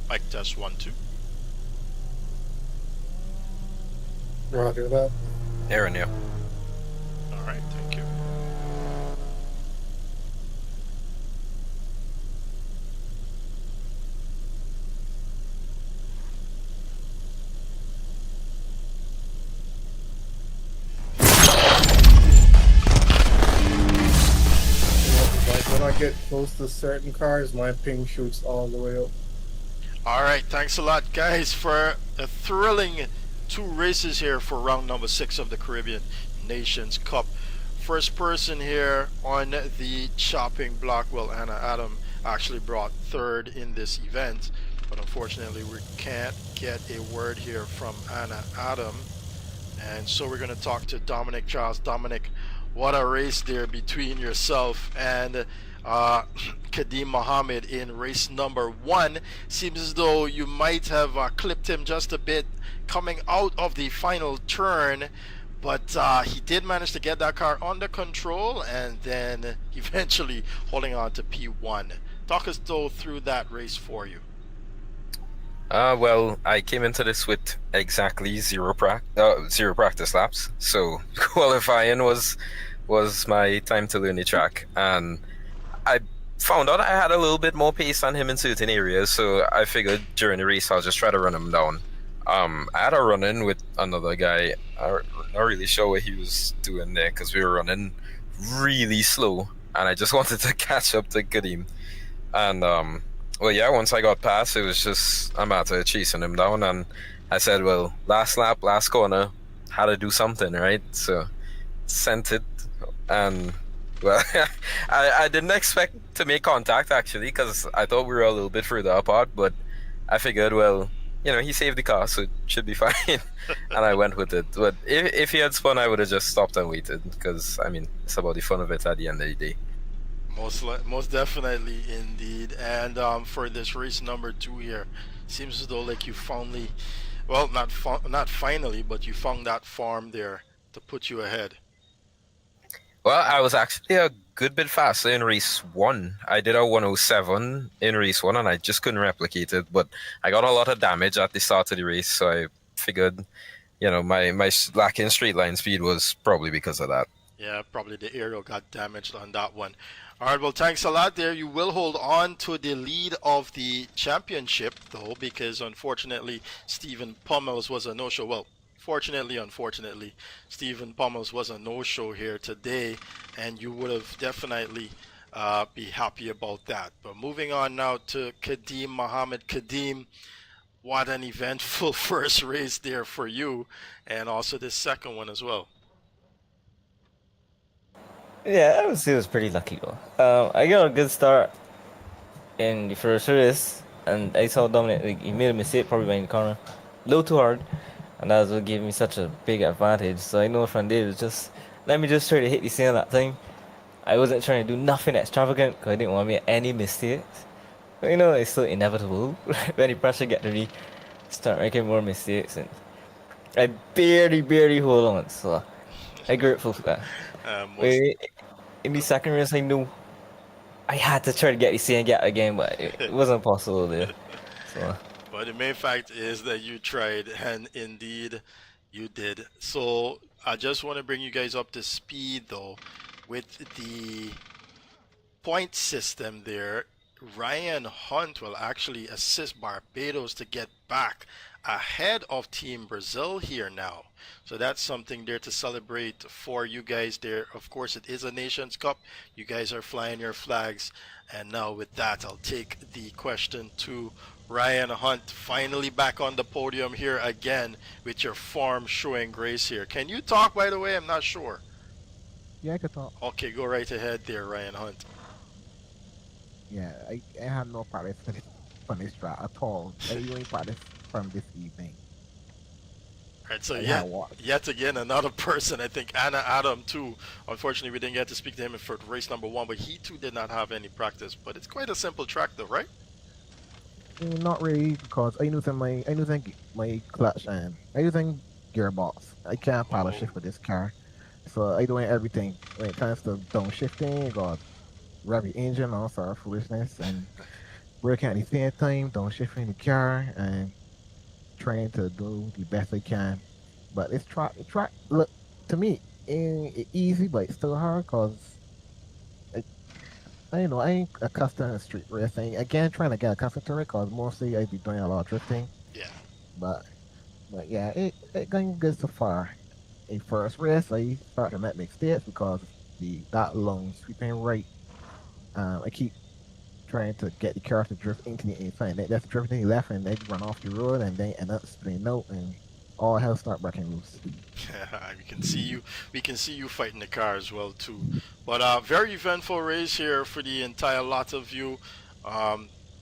Mic test 1, 2. Roger that. Aaron, yeah. All right, thank you. Like when I get close to certain cars, my ping shoots all the way up. All right, thanks a lot, guys, for a thrilling 2 races here for round number 6 of the Caribbean Nations Cup. first person here on the chopping block. Well, Anna Adam actually brought third in this event, but unfortunately we can't get a word here from Anna Adam. And so we're going to talk to Dominic Charles. Dominic, what a race there between yourself and Kadeem Mohammed in race number 1. Seems as though you might have clipped him just a bit coming out of the final turn, but he did manage to get that car under control and then eventually holding on to P1. Talk us though through that race for you. Well, I came into this with exactly zero practice laps, so qualifying was my time to learn the track, and I found out I had a little bit more pace on him in certain areas, so I figured during the race I'll just try to run him down. I had a run-in with another guy. I'm not really sure what he was doing there because we were running really slow, and I just wanted to catch up to Kadeem. And well, yeah, once I got past, it was just a matter of chasing him down, and I said, well, last lap, last corner, had to do something, right? So sent it, and well, I didn't expect to make contact actually, because I thought we were a little bit further apart, but I figured, well, you know, he saved the car, so it should be fine, and I went with it. But if he had spun, I would have just stopped and waited, because, I mean, it's about the fun of it at the end of the day. Most definitely indeed. And for this race number 2 here, seems as though like you finally, well, not finally, but you found that farm there to put you ahead. Well, I was actually a good bit faster in race 1. I did a 107 in race 1, and I just couldn't replicate it, but I got a lot of damage at the start of the race, so I figured, you know, my lack in straight line speed was probably because of that. Yeah, probably the aerial got damaged on that one. All right, well, thanks a lot there. You will hold on to the lead of the championship, though, because unfortunately, Stephen Pummels was a no-show. Well, fortunately, unfortunately, Stephen Pummels was a no-show here today, and you would have definitely be happy about that. But moving on now to Kadeem Mohammed. Kadeem, what an eventful first race there for you, and also this second one as well. Yeah, I would say it was pretty lucky though. I got a good start in the first race, and I saw Dominic, like, he made a mistake probably behind the corner, a little too hard, and that's what gave me such a big advantage. So I know from there, it was just, let me just try to hit the scene that time. I wasn't trying to do nothing extravagant because I didn't want to make any mistakes. But you know, it's still inevitable when the pressure get to me, start making more mistakes, and I barely hold on, so I'm grateful for that. In the second race, I knew I had to try to get the same gap again, but it wasn't possible there. So. But the main fact is that you tried, and indeed you did. So I just want to bring you guys up to speed, though, with the point system there. Ryan Hunt will actually assist Barbados to get back ahead of Team Brazil here now. So that's something there to celebrate for you guys there. Of course, it is a Nations Cup. You guys are flying your flags. And now with that, I'll take the question to Ryan Hunt, finally back on the podium here again with your farm showing grace here. Can you talk, by the way? I'm not sure. Yeah, I can talk. Okay, go right ahead there, Ryan Hunt. Yeah, I have no practice for this track at all. I only practice from this evening. Right, so yet again, another person, I think Anna Adam too. Unfortunately, we didn't get to speak to him for race number 1, but he too did not have any practice. But it's quite a simple track though, right? Not really, because I using my clutch and I using gearbox. I can't paddle shift with this car, so I doing everything when it comes to downshifting. Got rev the engine, all sort of foolishness, and working at the same time, downshifting the car and trying to do the best I can. But this track look to me it's easy, but it's still hard because I know I ain't accustomed to street racing. Again, trying to get accustomed to it because mostly I be doing a lot of drifting. Yeah. But yeah, it going good so far. In first race, I start to make mistakes because that long sweeping right. I keep trying to get the car to drift into the inside. That's drifting left and then run off the road and then end up spinning out and all hell start breaking loose. We can see you fighting the car as well too. But very eventful race here for the entire lot of you.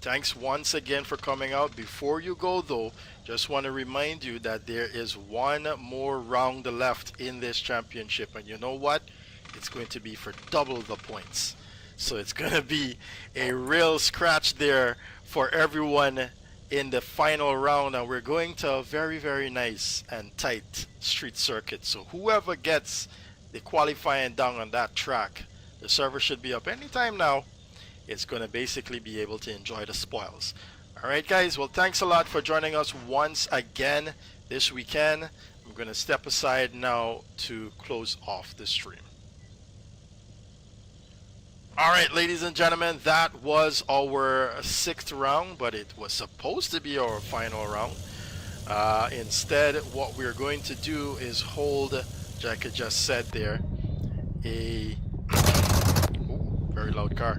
Thanks once again for coming out. Before you go though, just want to remind you that there is one more round left in this championship, and you know what? It's going to be for double the points. So it's going to be a real scratch there for everyone in the final round, and we're going to a very, very nice and tight street circuit. So whoever gets the qualifying down on that track, the server should be up anytime now. It's going to basically be able to enjoy the spoils. Alright guys, well thanks a lot for joining us once again this weekend. I'm going to step aside now to close off the stream. Alright ladies and gentlemen, that was our 6th round, but it was supposed to be our final round. Instead, what we're going to do is hold, Jack had just said there, a very loud car.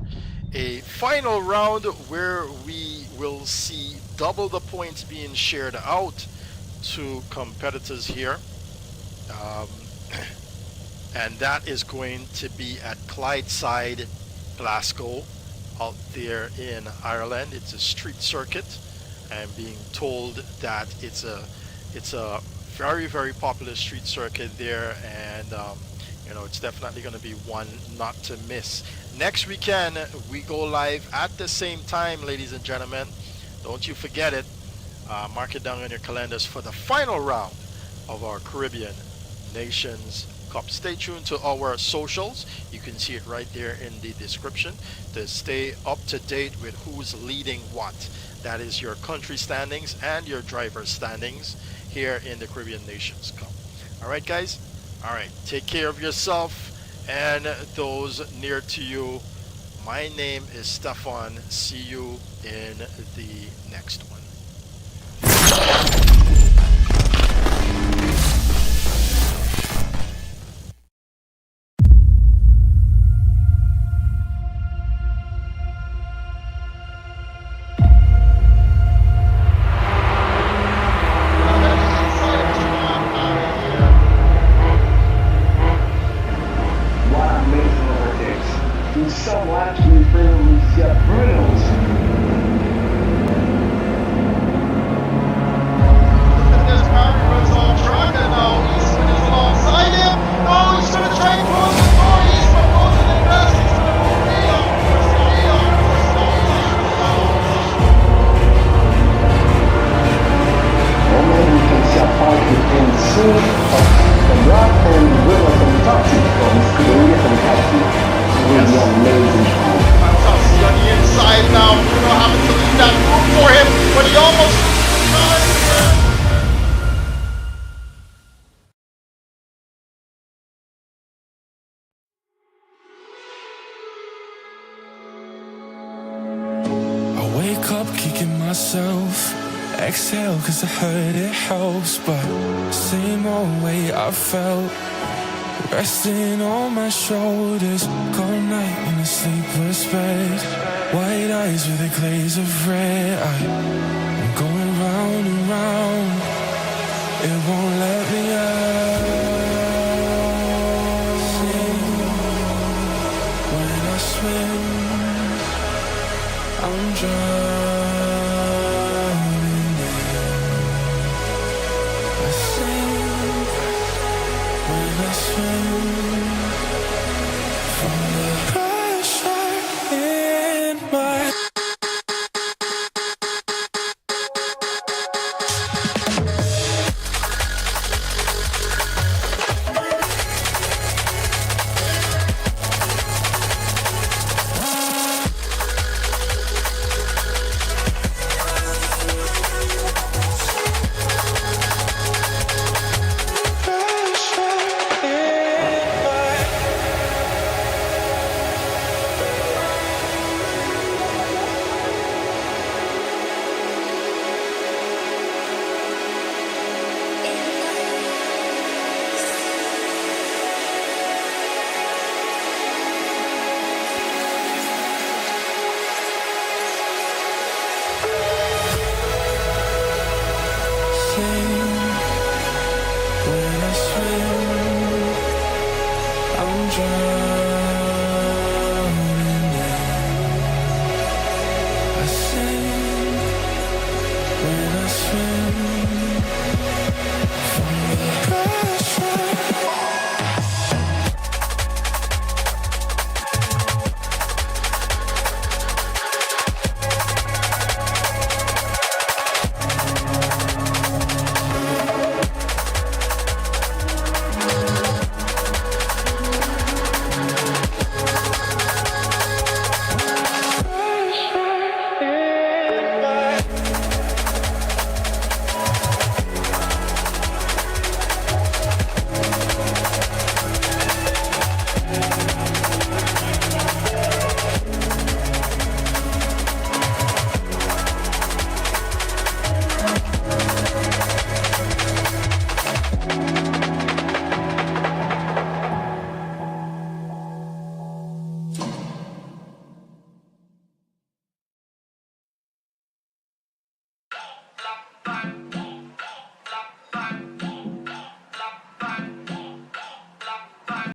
A final round where we will see double the points being shared out to competitors here. And that is going to be at Clydeside, Glasgow, out there in Ireland. It's a street circuit. I'm being told that it's a very, very popular street circuit there, and you know, it's definitely going to be one not to miss. Next weekend we go live at the same time, ladies and gentlemen. Don't you forget it. Mark it down on your calendars for the final round of our Caribbean Nations Cup. Stay tuned to our socials. You can see it right there in the description to stay up to date with who's leading what. That is your country standings and your driver standings here in the Caribbean Nations Cup. Alright guys, alright, take care of yourself and those near to you. My name is Stefan. See you in the next one. Exhale, cause I heard it helps, but same old way I felt, resting on my shoulders, cold night in a sleepless bed, white eyes with a glaze of red. I'm going round and round, it won't let me out. When I swim, I'm drowning. try.